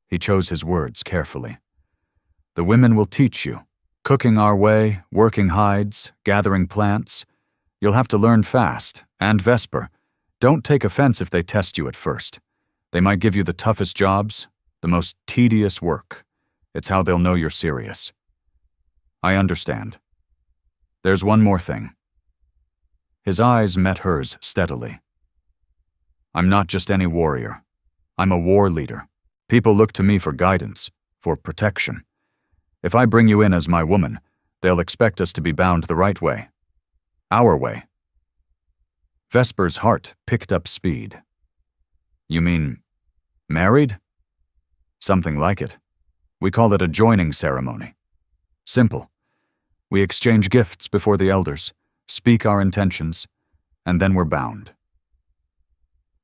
He chose his words carefully. The women will teach you. Cooking our way, working hides, gathering plants. You'll have to learn fast. And Vesper, don't take offense if they test you at first. They might give you the toughest jobs, the most tedious work. It's how they'll know you're serious. I understand. There's one more thing. His eyes met hers steadily. I'm not just any warrior. I'm a war leader. People look to me for guidance, for protection. If I bring you in as my woman, they'll expect us to be bound the right way. Our way. Vesper's heart picked up speed. You mean, married? Something like it. We call it a joining ceremony. Simple. We exchange gifts before the elders, speak our intentions, and then we're bound.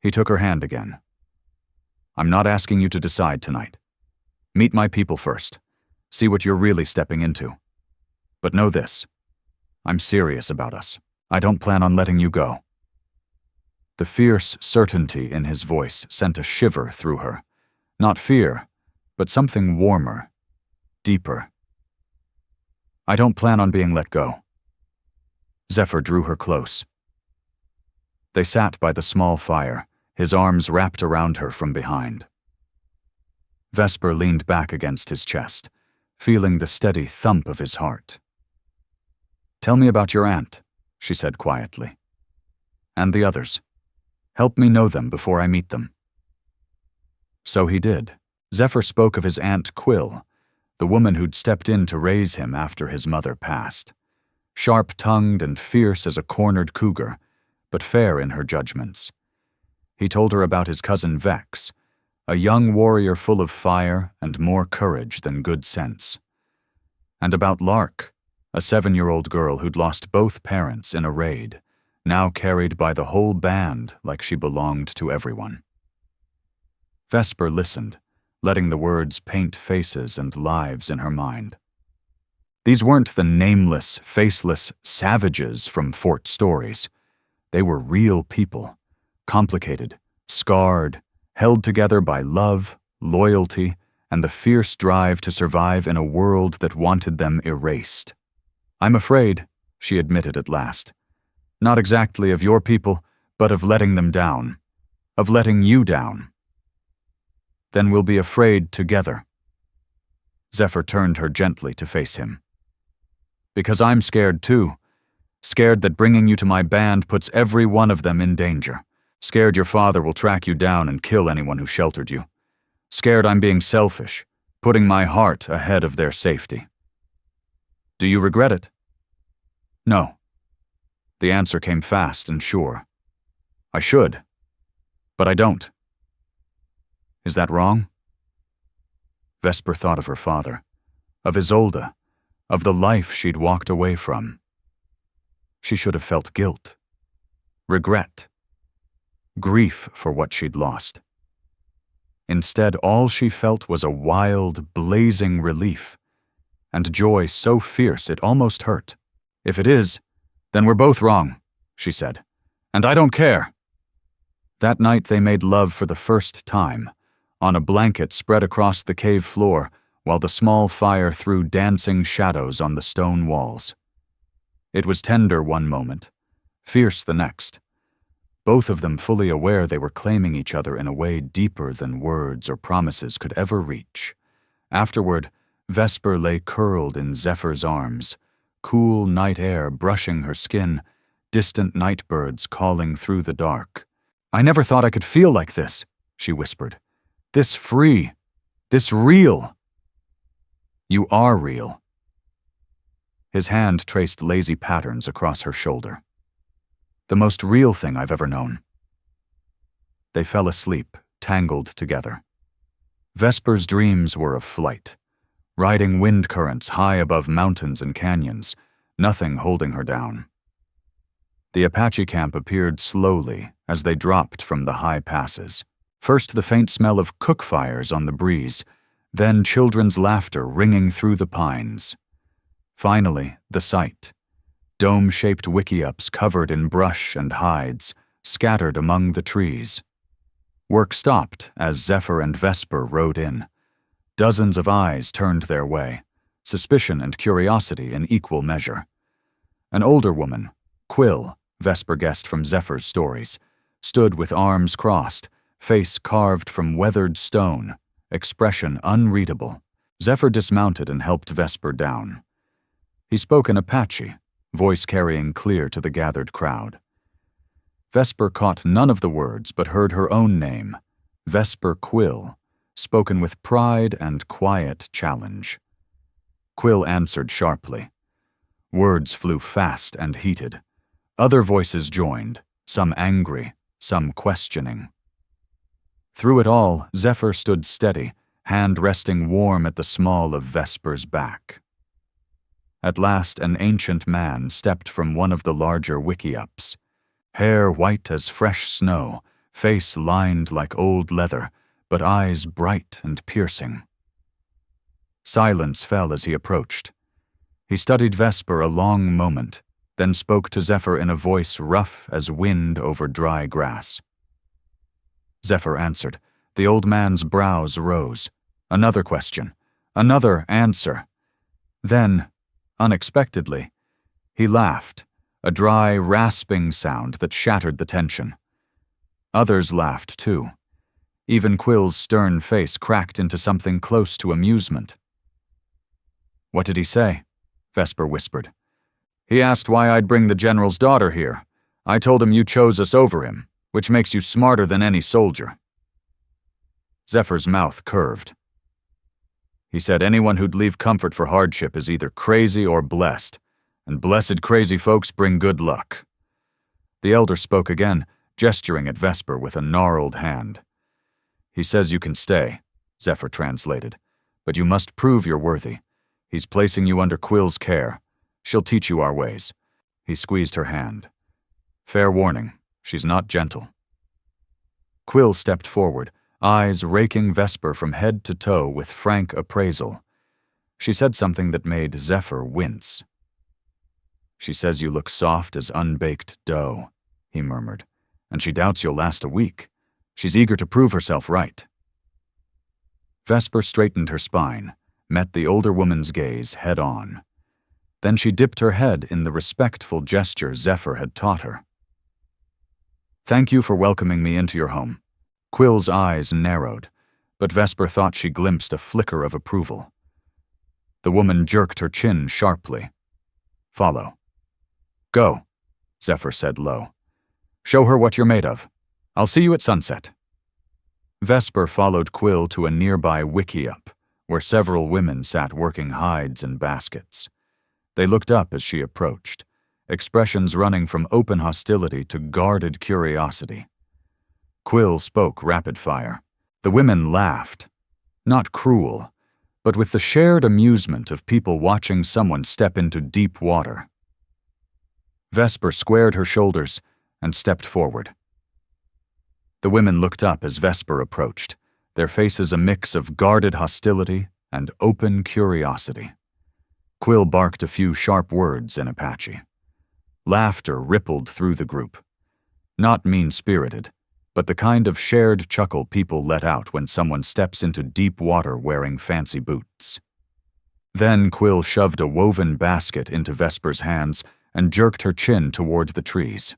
He took her hand again. I'm not asking you to decide tonight. Meet my people first. See what you're really stepping into. But know this. I'm serious about us. I don't plan on letting you go. The fierce certainty in his voice sent a shiver through her. Not fear, but something warmer, deeper. I don't plan on being let go. Zephyr drew her close. They sat by the small fire, his arms wrapped around her from behind. Vesper leaned back against his chest, feeling the steady thump of his heart. Tell me about your aunt, she said quietly. And the others. Help me know them before I meet them. So he did. Zephyr spoke of his Aunt Quill, the woman who'd stepped in to raise him after his mother passed. Sharp-tongued and fierce as a cornered cougar, but fair in her judgments. He told her about his cousin Vex, a young warrior full of fire and more courage than good sense. And about Lark, a 7-year-old girl who'd lost both parents in a raid, now carried by the whole band like she belonged to everyone. Vesper listened, letting the words paint faces and lives in her mind. These weren't the nameless, faceless savages from Fort stories. They were real people, complicated, scarred, held together by love, loyalty, and the fierce drive to survive in a world that wanted them erased. "I'm afraid," she admitted at last. "Not exactly of your people, but of letting them down. Of letting you down." "Then we'll be afraid together." Zephyr turned her gently to face him. "Because I'm scared too. Scared that bringing you to my band puts every one of them in danger. Scared your father will track you down and kill anyone who sheltered you. Scared I'm being selfish, putting my heart ahead of their safety." "Do you regret it?" "No." The answer came fast and sure. "I should, but I don't." "Is that wrong?" Vesper thought of her father, of Isolde, of the life she'd walked away from. She should have felt guilt, regret, grief for what she'd lost. Instead, all she felt was a wild, blazing relief, and joy so fierce it almost hurt. "If it is, then we're both wrong," she said, "and I don't care." That night they made love for the first time, on a blanket spread across the cave floor while the small fire threw dancing shadows on the stone walls. It was tender one moment, fierce the next, both of them fully aware they were claiming each other in a way deeper than words or promises could ever reach. Afterward, Vesper lay curled in Zephyr's arms, cool night air brushing her skin, distant night birds calling through the dark. "I never thought I could feel like this," she whispered. "This free, this real." "You are real." His hand traced lazy patterns across her shoulder. "The most real thing I've ever known." They fell asleep, tangled together. Vesper's dreams were of flight, riding wind currents high above mountains and canyons, nothing holding her down. The Apache camp appeared slowly as they dropped from the high passes. First the faint smell of cook fires on the breeze, then children's laughter ringing through the pines. Finally, the sight. Dome-shaped wickiups covered in brush and hides, scattered among the trees. Work stopped as Zephyr and Vesper rode in. Dozens of eyes turned their way, suspicion and curiosity in equal measure. An older woman, Quill, Vesper guessed from Zephyr's stories, stood with arms crossed, face carved from weathered stone, expression unreadable. Zephyr dismounted and helped Vesper down. He spoke in Apache, voice carrying clear to the gathered crowd. Vesper caught none of the words but heard her own name, Vesper Quill, spoken with pride and quiet challenge. Quill answered sharply. Words flew fast and heated. Other voices joined, some angry, some questioning. Through it all, Zephyr stood steady, hand resting warm at the small of Vesper's back. At last an ancient man stepped from one of the larger wickiups. Hair white as fresh snow, face lined like old leather, but eyes bright and piercing. Silence fell as he approached. He studied Vesper a long moment, then spoke to Zephyr in a voice rough as wind over dry grass. Zephyr answered. The old man's brows rose. Another question. Another answer. Then, unexpectedly, he laughed, a dry, rasping sound that shattered the tension. Others laughed too. Even Quill's stern face cracked into something close to amusement. "What did he say?" Vesper whispered. "He asked why I'd bring the general's daughter here. I told him you chose us over him, which makes you smarter than any soldier." Zephyr's mouth curved. He said anyone who'd leave comfort for hardship is either crazy or blessed, and blessed crazy folks bring good luck. The elder spoke again, gesturing at Vesper with a gnarled hand. "He says you can stay," Zephyr translated, "but you must prove you're worthy. He's placing you under Quill's care. She'll teach you our ways." He squeezed her hand. "Fair warning, she's not gentle." Quill stepped forward, eyes raking Vesper from head to toe with frank appraisal. She said something that made Zephyr wince. "She says you look soft as unbaked dough," he murmured, "and she doubts you'll last a week. She's eager to prove herself right." Vesper straightened her spine, met the older woman's gaze head-on. Then she dipped her head in the respectful gesture Zephyr had taught her. "Thank you for welcoming me into your home." Quill's eyes narrowed, but Vesper thought she glimpsed a flicker of approval. The woman jerked her chin sharply. "Follow." "Go," Zephyr said low. "Show her what you're made of. I'll see you at sunset." Vesper followed Quill to a nearby wickiup, where several women sat working hides in baskets. They looked up as she approached, expressions running from open hostility to guarded curiosity. Quill spoke rapid fire. The women laughed, not cruel, but with the shared amusement of people watching someone step into deep water. Vesper squared her shoulders and stepped forward. The women looked up as Vesper approached, their faces a mix of guarded hostility and open curiosity. Quill barked a few sharp words in Apache. Laughter rippled through the group. Not mean-spirited, but the kind of shared chuckle people let out when someone steps into deep water wearing fancy boots. Then Quill shoved a woven basket into Vesper's hands and jerked her chin toward the trees.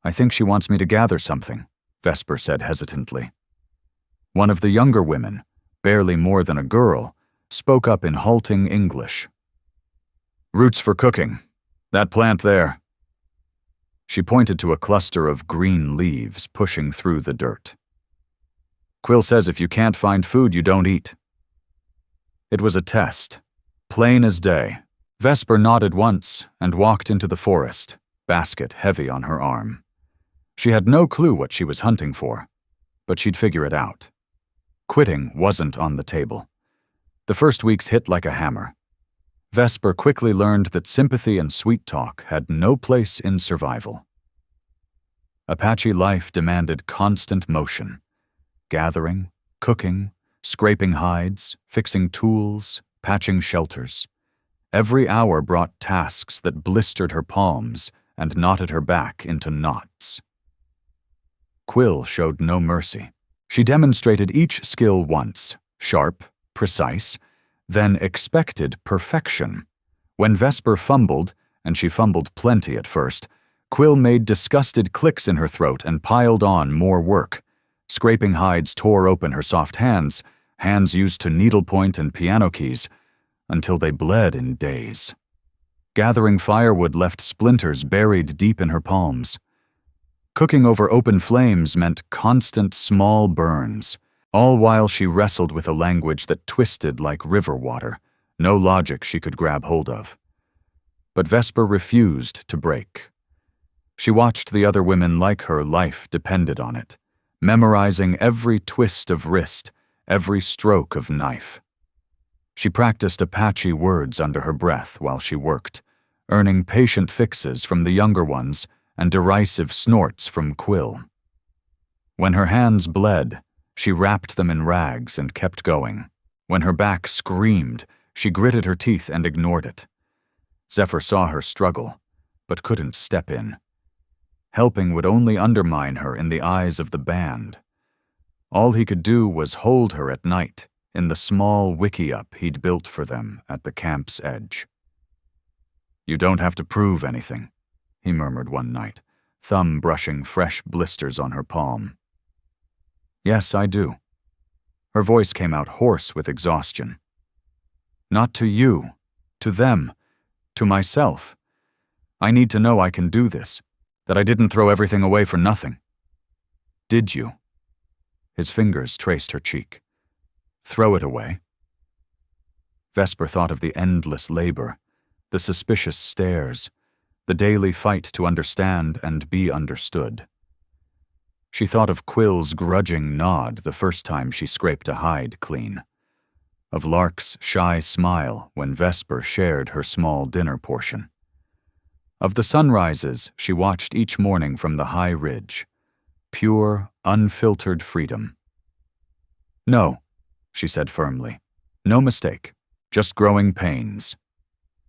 "I think she wants me to gather something," Vesper said hesitantly. One of the younger women, barely more than a girl, spoke up in halting English. "Roots for cooking. That plant there." She pointed to a cluster of green leaves pushing through the dirt. "Quill says if you can't find food, you don't eat." It was a test, plain as day. Vesper nodded once and walked into the forest, basket heavy on her arm. She had no clue what she was hunting for, but she'd figure it out. Quitting wasn't on the table. The first weeks hit like a hammer. Vesper quickly learned that sympathy and sweet talk had no place in survival. Apache life demanded constant motion. Gathering, cooking, scraping hides, fixing tools, patching shelters. Every hour brought tasks that blistered her palms and knotted her back into knots. Quill showed no mercy. She demonstrated each skill once, sharp, precise, then expected perfection. When Vesper fumbled, and she fumbled plenty at first, Quill made disgusted clicks in her throat and piled on more work. Scraping hides tore open her soft hands, hands used to needlepoint and piano keys, until they bled in days. Gathering firewood left splinters buried deep in her palms. Cooking over open flames meant constant small burns, all while she wrestled with a language that twisted like river water, no logic she could grab hold of. But Vesper refused to break. She watched the other women like her life depended on it, memorizing every twist of wrist, every stroke of knife. She practiced Apache words under her breath while she worked, earning patient fixes from the younger ones and derisive snorts from Quill. When her hands bled, she wrapped them in rags and kept going. When her back screamed, she gritted her teeth and ignored it. Zephyr saw her struggle, but couldn't step in. Helping would only undermine her in the eyes of the band. All he could do was hold her at night in the small wickiup he'd built for them at the camp's edge. "You don't have to prove anything," he murmured one night, thumb brushing fresh blisters on her palm. "Yes, I do." Her voice came out hoarse with exhaustion. "Not to you, to them, to myself. I need to know I can do this, that I didn't throw everything away for nothing." "Did you?" His fingers traced her cheek. "Throw it away?" Vesper thought of the endless labor, the suspicious stares, the daily fight to understand and be understood. She thought of Quill's grudging nod the first time she scraped a hide clean, of Lark's shy smile when Vesper shared her small dinner portion, of the sunrises she watched each morning from the high ridge, pure, unfiltered freedom. "No," she said firmly. "No mistake. Just growing pains."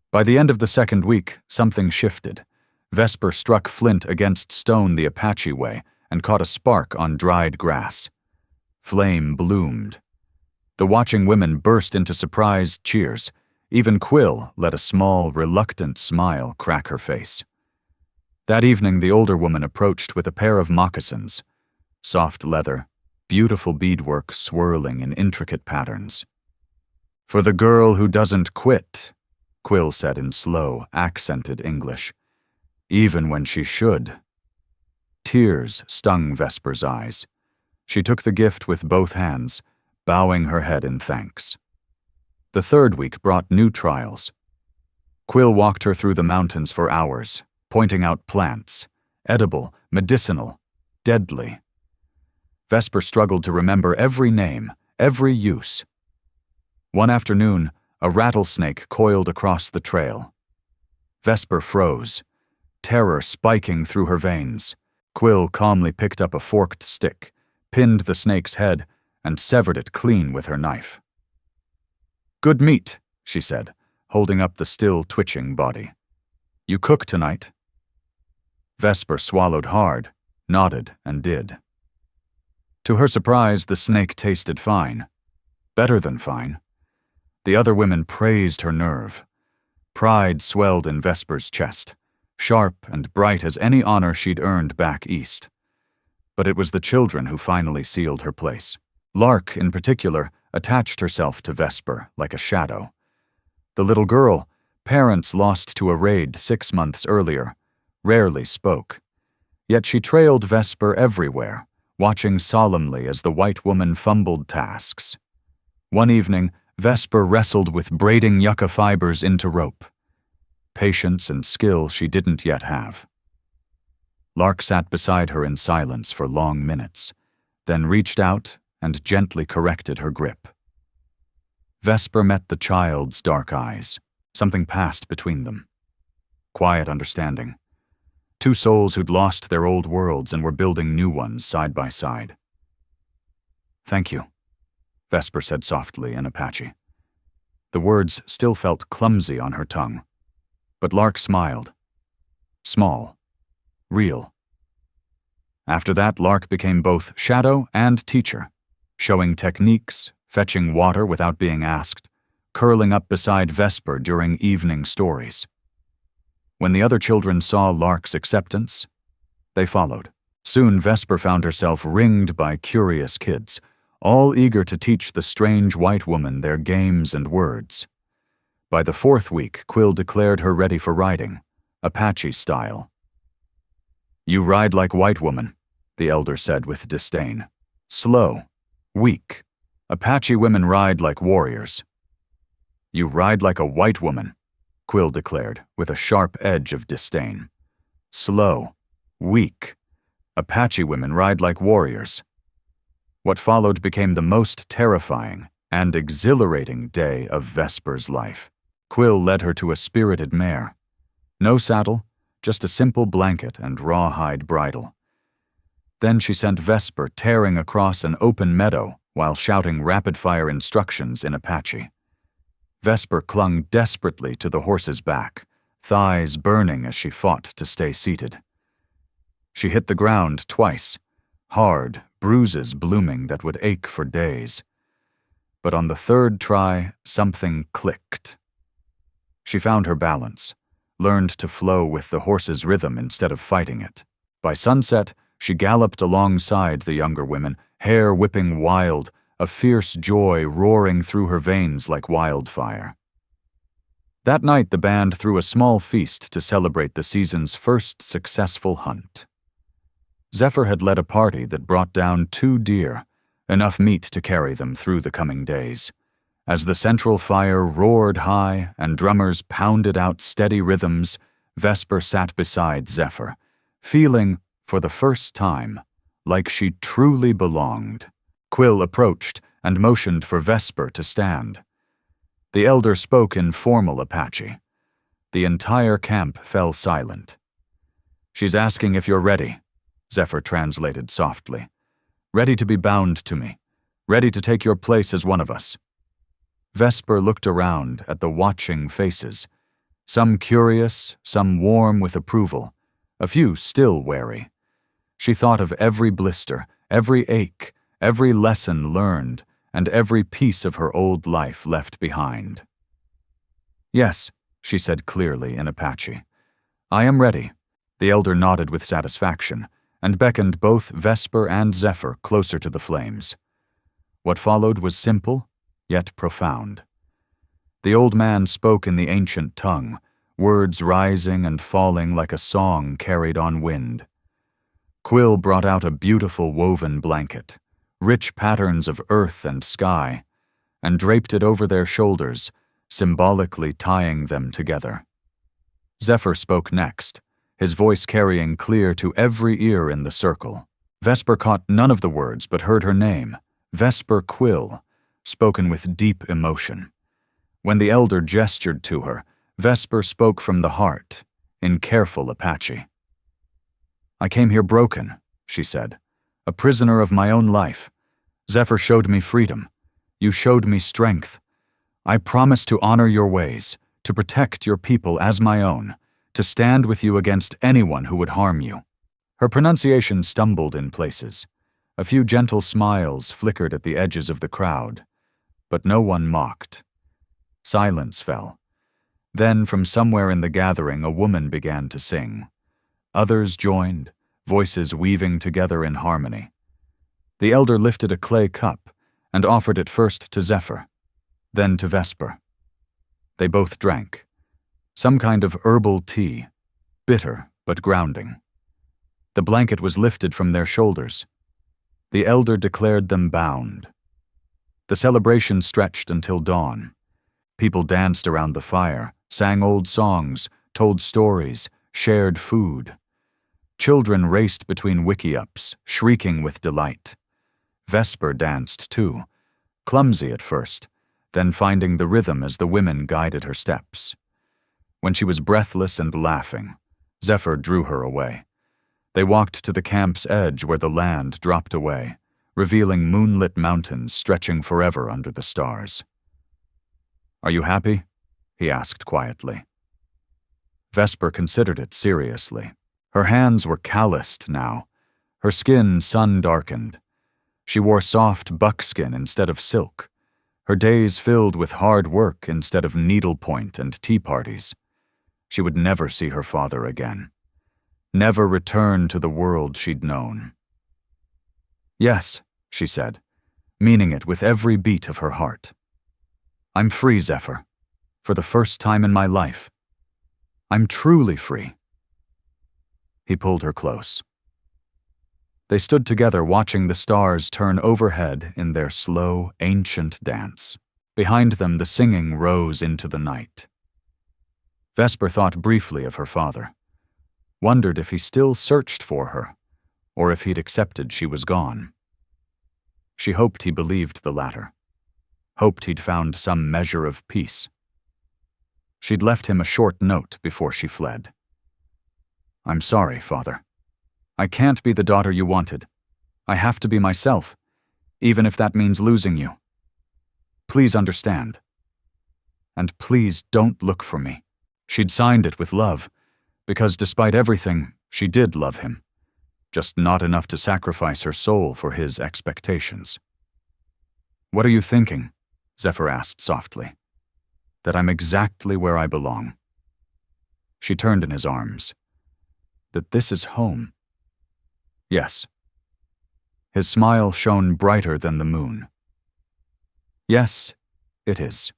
By the end of the second week, something shifted. Vesper struck flint against stone the Apache way and caught a spark on dried grass. Flame bloomed. The watching women burst into surprised cheers. Even Quill let a small, reluctant smile crack her face. That evening, the older woman approached with a pair of moccasins, soft leather, beautiful beadwork swirling in intricate patterns. "For the girl who doesn't quit," Quill said in slow, accented English, "even when she should." Tears stung Vesper's eyes. She took the gift with both hands, bowing her head in thanks. The third week brought new trials. Quill walked her through the mountains for hours, pointing out plants, edible, medicinal, deadly. Vesper struggled to remember every name, every use. One afternoon, a rattlesnake coiled across the trail. Vesper froze, terror spiking through her veins. Quill calmly picked up a forked stick, pinned the snake's head, and severed it clean with her knife. "Good meat," she said, holding up the still twitching body. "You cook tonight?" Vesper swallowed hard, nodded, and did. To her surprise, the snake tasted fine. Better than fine. The other women praised her nerve. Pride swelled in Vesper's chest, sharp and bright as any honor she'd earned back east. But it was the children who finally sealed her place. Lark, in particular, attached herself to Vesper like a shadow. The little girl, parents lost to a raid 6 months earlier, rarely spoke. Yet she trailed Vesper everywhere, watching solemnly as the white woman fumbled tasks. One evening, Vesper wrestled with braiding yucca fibers into rope. Patience and skill she didn't yet have. Lark sat beside her in silence for long minutes, then reached out and gently corrected her grip. Vesper met the child's dark eyes. Something passed between them. Quiet understanding. Two souls who'd lost their old worlds and were building new ones side by side. "Thank you," Vesper said softly in Apache. The words still felt clumsy on her tongue. But Lark smiled. Small. Real. After that, Lark became both shadow and teacher, showing techniques, fetching water without being asked, curling up beside Vesper during evening stories. When the other children saw Lark's acceptance, they followed. Soon Vesper found herself ringed by curious kids, all eager to teach the strange white woman their games and words. By the 4th week, Quill declared her ready for riding, Apache style. "You ride like white woman," the elder said with disdain. "Slow, weak. Apache women ride like warriors." "You ride like a white woman," Quill declared with a sharp edge of disdain. "Slow, weak. Apache women ride like warriors." What followed became the most terrifying and exhilarating day of Vesper's life. Quill led her to a spirited mare. No saddle, just a simple blanket and rawhide bridle. Then she sent Vesper tearing across an open meadow while shouting rapid-fire instructions in Apache. Vesper clung desperately to the horse's back, thighs burning as she fought to stay seated. She hit the ground twice, hard, bruises blooming that would ache for days. But on the 3rd try, something clicked. She found her balance, learned to flow with the horse's rhythm instead of fighting it. By sunset, she galloped alongside the younger women, hair whipping wild, a fierce joy roaring through her veins like wildfire. That night, the band threw a small feast to celebrate the season's first successful hunt. Zephyr had led a party that brought down 2 deer, enough meat to carry them through the coming days. As the central fire roared high and drummers pounded out steady rhythms, Vesper sat beside Zephyr, feeling, for the first time, like she truly belonged. Quill approached and motioned for Vesper to stand. The elder spoke in formal Apache. The entire camp fell silent. "She's asking if you're ready," Zephyr translated softly. "Ready to be bound to me. Ready to take your place as one of us." Vesper looked around at the watching faces, some curious, some warm with approval, a few still wary. She thought of every blister, every ache, every lesson learned, and every piece of her old life left behind. "Yes," she said clearly in Apache. "I am ready." The elder nodded with satisfaction and beckoned both Vesper and Zephyr closer to the flames. What followed was simple, yet profound. The old man spoke in the ancient tongue, words rising and falling like a song carried on wind. Quill brought out a beautiful woven blanket, rich patterns of earth and sky, and draped it over their shoulders, symbolically tying them together. Zephyr spoke next, his voice carrying clear to every ear in the circle. Vesper caught none of the words but heard her name, Vesper Quill, spoken with deep emotion. When the elder gestured to her, Vesper spoke from the heart, in careful Apache. "I came here broken," she said, "a prisoner of my own life. Zephyr showed me freedom. You showed me strength. I promise to honor your ways, to protect your people as my own, to stand with you against anyone who would harm you." Her pronunciation stumbled in places. A few gentle smiles flickered at the edges of the crowd, but no one mocked. Silence fell. Then, from somewhere in the gathering, a woman began to sing. Others joined, voices weaving together in harmony. The elder lifted a clay cup and offered it first to Zephyr, then to Vesper. They both drank. Some kind of herbal tea, bitter but grounding. The blanket was lifted from their shoulders. The elder declared them bound. The celebration stretched until dawn. People danced around the fire, sang old songs, told stories, shared food. Children raced between wiki-ups, shrieking with delight. Vesper danced too, clumsy at first, then finding the rhythm as the women guided her steps. When she was breathless and laughing, Zephyr drew her away. They walked to the camp's edge where the land dropped away, revealing moonlit mountains stretching forever under the stars. "Are you happy?" he asked quietly. Vesper considered it seriously. Her hands were calloused now, her skin sun-darkened. She wore soft buckskin instead of silk, her days filled with hard work instead of needlepoint and tea parties. She would never see her father again, never return to the world she'd known. "Yes," she said, meaning it with every beat of her heart. "I'm free, Zephyr, for the first time in my life. I'm truly free." He pulled her close. They stood together watching the stars turn overhead in their slow, ancient dance. Behind them the singing rose into the night. Vesper thought briefly of her father, wondered if he still searched for her, or if he'd accepted she was gone. She hoped he believed the latter, hoped he'd found some measure of peace. She'd left him a short note before she fled. "I'm sorry, Father. I can't be the daughter you wanted. I have to be myself, even if that means losing you. Please understand. And please don't look for me." She'd signed it with love, because despite everything, she did love him, just not enough to sacrifice her soul for his expectations. "What are you thinking?" Zephyr asked softly. "That I'm exactly where I belong." She turned in his arms. "That this is home." "Yes." His smile shone brighter than the moon. "Yes, it is."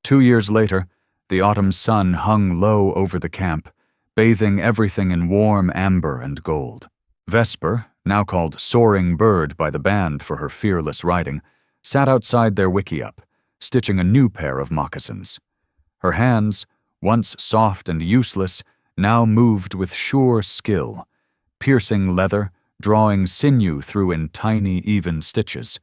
2 years later, the autumn sun hung low over the camp, bathing everything in warm amber and gold. Vesper, now called Soaring Bird by the band for her fearless riding, sat outside their wiki-up, stitching a new pair of moccasins. Her hands, once soft and useless, now moved with sure skill, piercing leather, drawing sinew through in tiny, even stitches.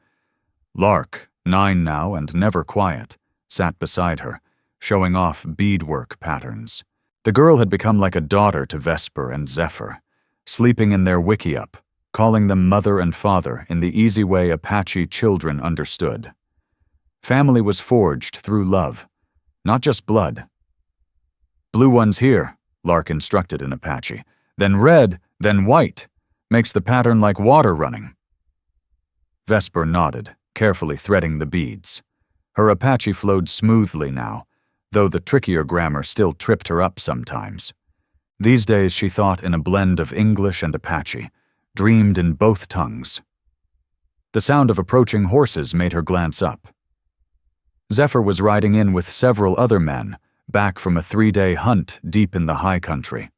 Lark, 9 now and never quiet, sat beside her, showing off beadwork patterns. The girl had become like a daughter to Vesper and Zephyr, sleeping in their wickiup, calling them mother and father in the easy way Apache children understood. Family was forged through love, not just blood. "Blue one's here," Lark instructed in Apache. "Then red, then white. Makes the pattern like water running." Vesper nodded, carefully threading the beads. Her Apache flowed smoothly now, though the trickier grammar still tripped her up sometimes. These days she thought in a blend of English and Apache, dreamed in both tongues. The sound of approaching horses made her glance up. Zephyr was riding in with several other men, back from a 3-day hunt deep in the high country.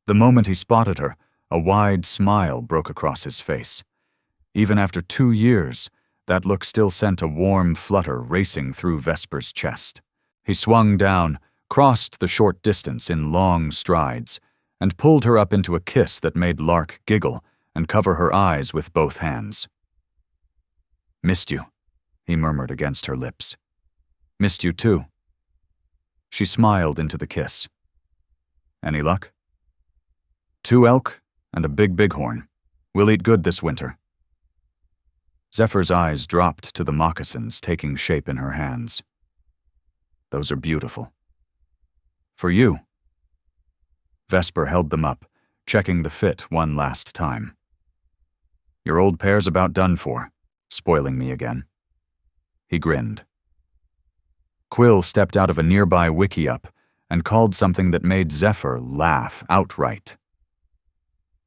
The moment he spotted her, a wide smile broke across his face. Even after 2 years, that look still sent a warm flutter racing through Vesper's chest. He swung down, crossed the short distance in long strides, and pulled her up into a kiss that made Lark giggle and cover her eyes with both hands. "Missed you," he murmured against her lips. "Missed you too." She smiled into the kiss. "Any luck?" "2 elk and a big bighorn. We'll eat good this winter." Zephyr's eyes dropped to the moccasins taking shape in her hands. "Those are beautiful." "For you." Vesper held them up, checking the fit one last time. "Your old pair's about done for, spoiling me again." He grinned. Quill stepped out of a nearby wickiup and called something that made Zephyr laugh outright.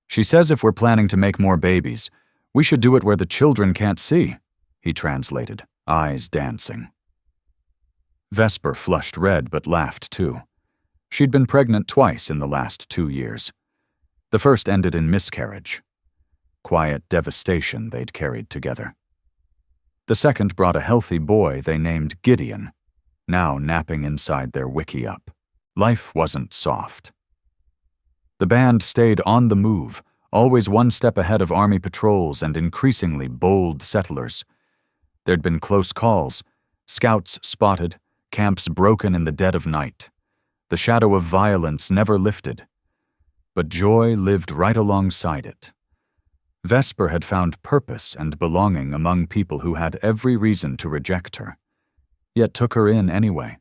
"She says if we're planning to make more babies, we should do it where the children can't see," he translated, eyes dancing. Vesper flushed red but laughed too. She'd been pregnant twice in the last 2 years. The first ended in miscarriage. Quiet devastation they'd carried together. The second brought a healthy boy they named Gideon, now napping inside their wickiup. Life wasn't soft. The band stayed on the move, always one step ahead of Army patrols and increasingly bold settlers. There'd been close calls, scouts spotted, camps broken in the dead of night. The shadow of violence never lifted, but joy lived right alongside it. Vesper had found purpose and belonging among people who had every reason to reject her, yet took her in anyway.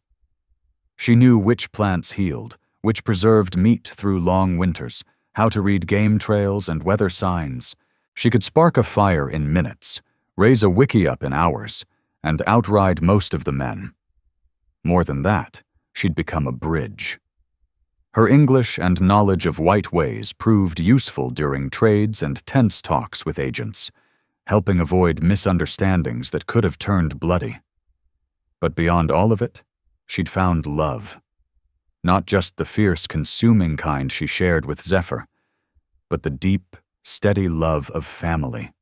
She knew which plants healed, which preserved meat through long winters, how to read game trails and weather signs. She could spark a fire in minutes, raise a wickiup in hours, and outride most of the men. More than that, she'd become a bridge. Her English and knowledge of white ways proved useful during trades and tense talks with agents, helping avoid misunderstandings that could have turned bloody. But beyond all of it, she'd found love. Not just the fierce, consuming kind she shared with Zephyr, but the deep, steady love of family.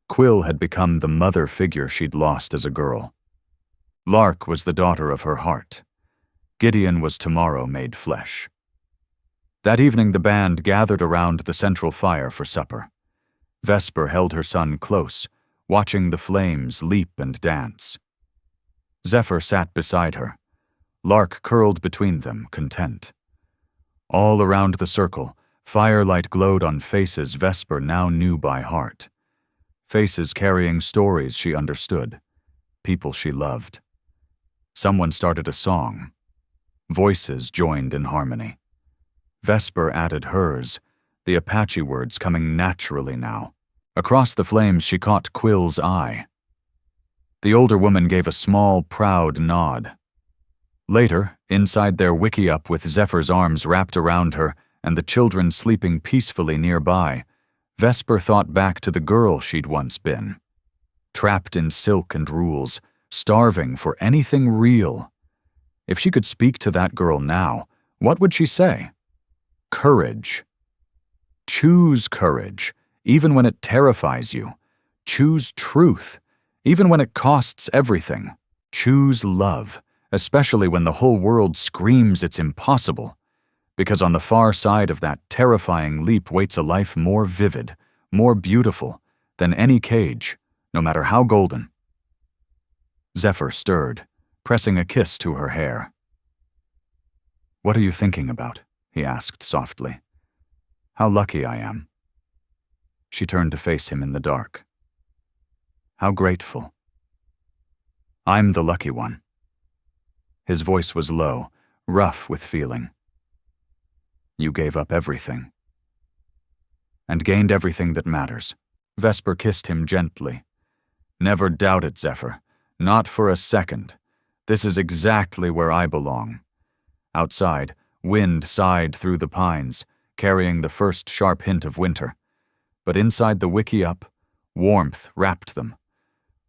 Quill had become the mother figure she'd lost as a girl. Lark was the daughter of her heart. Gideon was tomorrow made flesh. That evening the band gathered around the central fire for supper. Vesper held her son close, watching the flames leap and dance. Zephyr sat beside her. Lark curled between them, content. All around the circle, firelight glowed on faces Vesper now knew by heart. Faces carrying stories she understood, people she loved. Someone started a song. Voices joined in harmony. Vesper added hers, the Apache words coming naturally now. Across the flames she caught Quill's eye. The older woman gave a small, proud nod. Later, inside their wickiup with Zephyr's arms wrapped around her and the children sleeping peacefully nearby, Vesper thought back to the girl she'd once been. Trapped in silk and rules, starving for anything real. If she could speak to that girl now, what would she say? Courage. Choose courage, even when it terrifies you. Choose truth, even when it costs everything. Choose love, especially when the whole world screams it's impossible. Because on the far side of that terrifying leap waits a life more vivid, more beautiful than any cage, no matter how golden. Zephyr stirred, pressing a kiss to her hair. "What are you thinking about?" he asked softly. "How lucky I am." She turned to face him in the dark. "How grateful." "I'm the lucky one." His voice was low, rough with feeling. "You gave up everything." "And gained everything that matters." Vesper kissed him gently. "Never doubt it, Zephyr. Not for a second. This is exactly where I belong." Outside, wind sighed through the pines, carrying the first sharp hint of winter. But inside the wickiup, warmth wrapped them.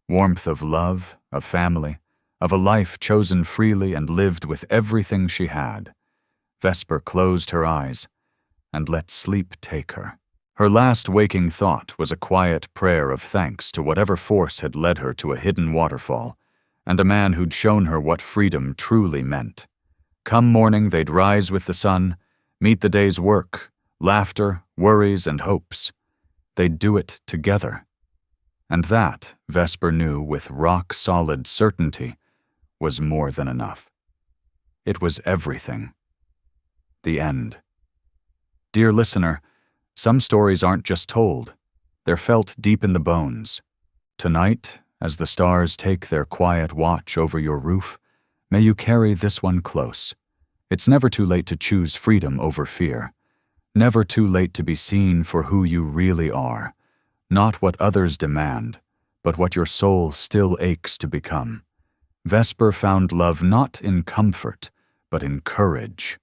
Warmth of love, of family, of a life chosen freely and lived with everything she had. Vesper closed her eyes and let sleep take her. Her last waking thought was a quiet prayer of thanks to whatever force had led her to a hidden waterfall, and a man who'd shown her what freedom truly meant. Come morning, they'd rise with the sun, meet the day's work, laughter, worries, and hopes. They'd do it together. And that, Vesper knew with rock-solid certainty, was more than enough. It was everything. The end. Dear listener, some stories aren't just told. They're felt deep in the bones. Tonight, as the stars take their quiet watch over your roof, may you carry this one close. It's never too late to choose freedom over fear. Never too late to be seen for who you really are. Not what others demand, but what your soul still aches to become. Vesper found love not in comfort, but in courage.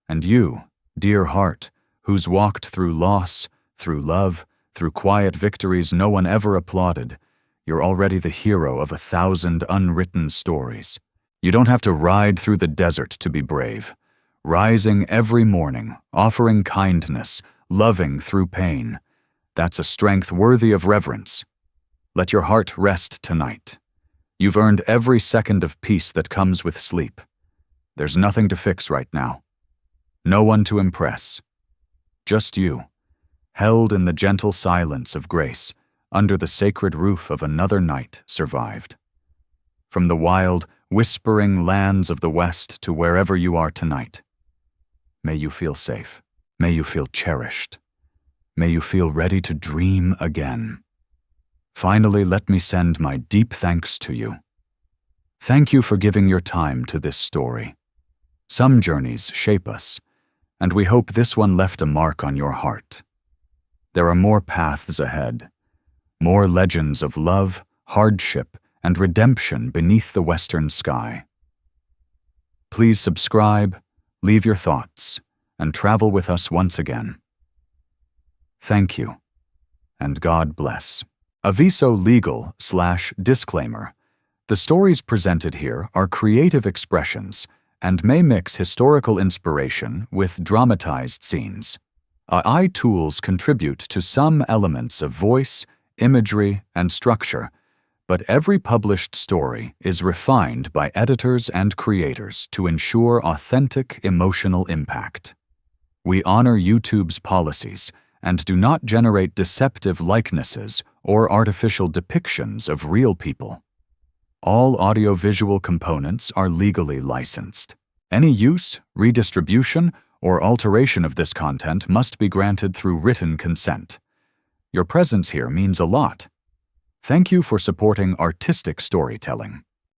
And you, dear heart, who's walked through loss, through love, through quiet victories no one ever applauded, you're already the hero of 1,000 unwritten stories. You don't have to ride through the desert to be brave. Rising every morning, offering kindness, loving through pain. That's a strength worthy of reverence. Let your heart rest tonight. You've earned every second of peace that comes with sleep. There's nothing to fix right now. No one to impress. Just you, held in the gentle silence of grace, under the sacred roof of another night survived. From the wild, whispering lands of the West to wherever you are tonight, may you feel safe. May you feel cherished. May you feel ready to dream again. Finally, let me send my deep thanks to you. Thank you for giving your time to this story. Some journeys shape us, and we hope this one left a mark on your heart. There are more paths ahead, more legends of love, hardship, and redemption beneath the western sky. Please subscribe, leave your thoughts, and travel with us once again. Thank you, and God bless. Aviso legal/disclaimer. The stories presented here are creative expressions and may mix historical inspiration with dramatized scenes. AI tools contribute to some elements of voice, imagery, and structure, but every published story is refined by editors and creators to ensure authentic emotional impact. We honor YouTube's policies and do not generate deceptive likenesses or artificial depictions of real people. All audiovisual components are legally licensed. Any use, redistribution, or alteration of this content must be granted through written consent. Your presence here means a lot. Thank you for supporting artistic storytelling.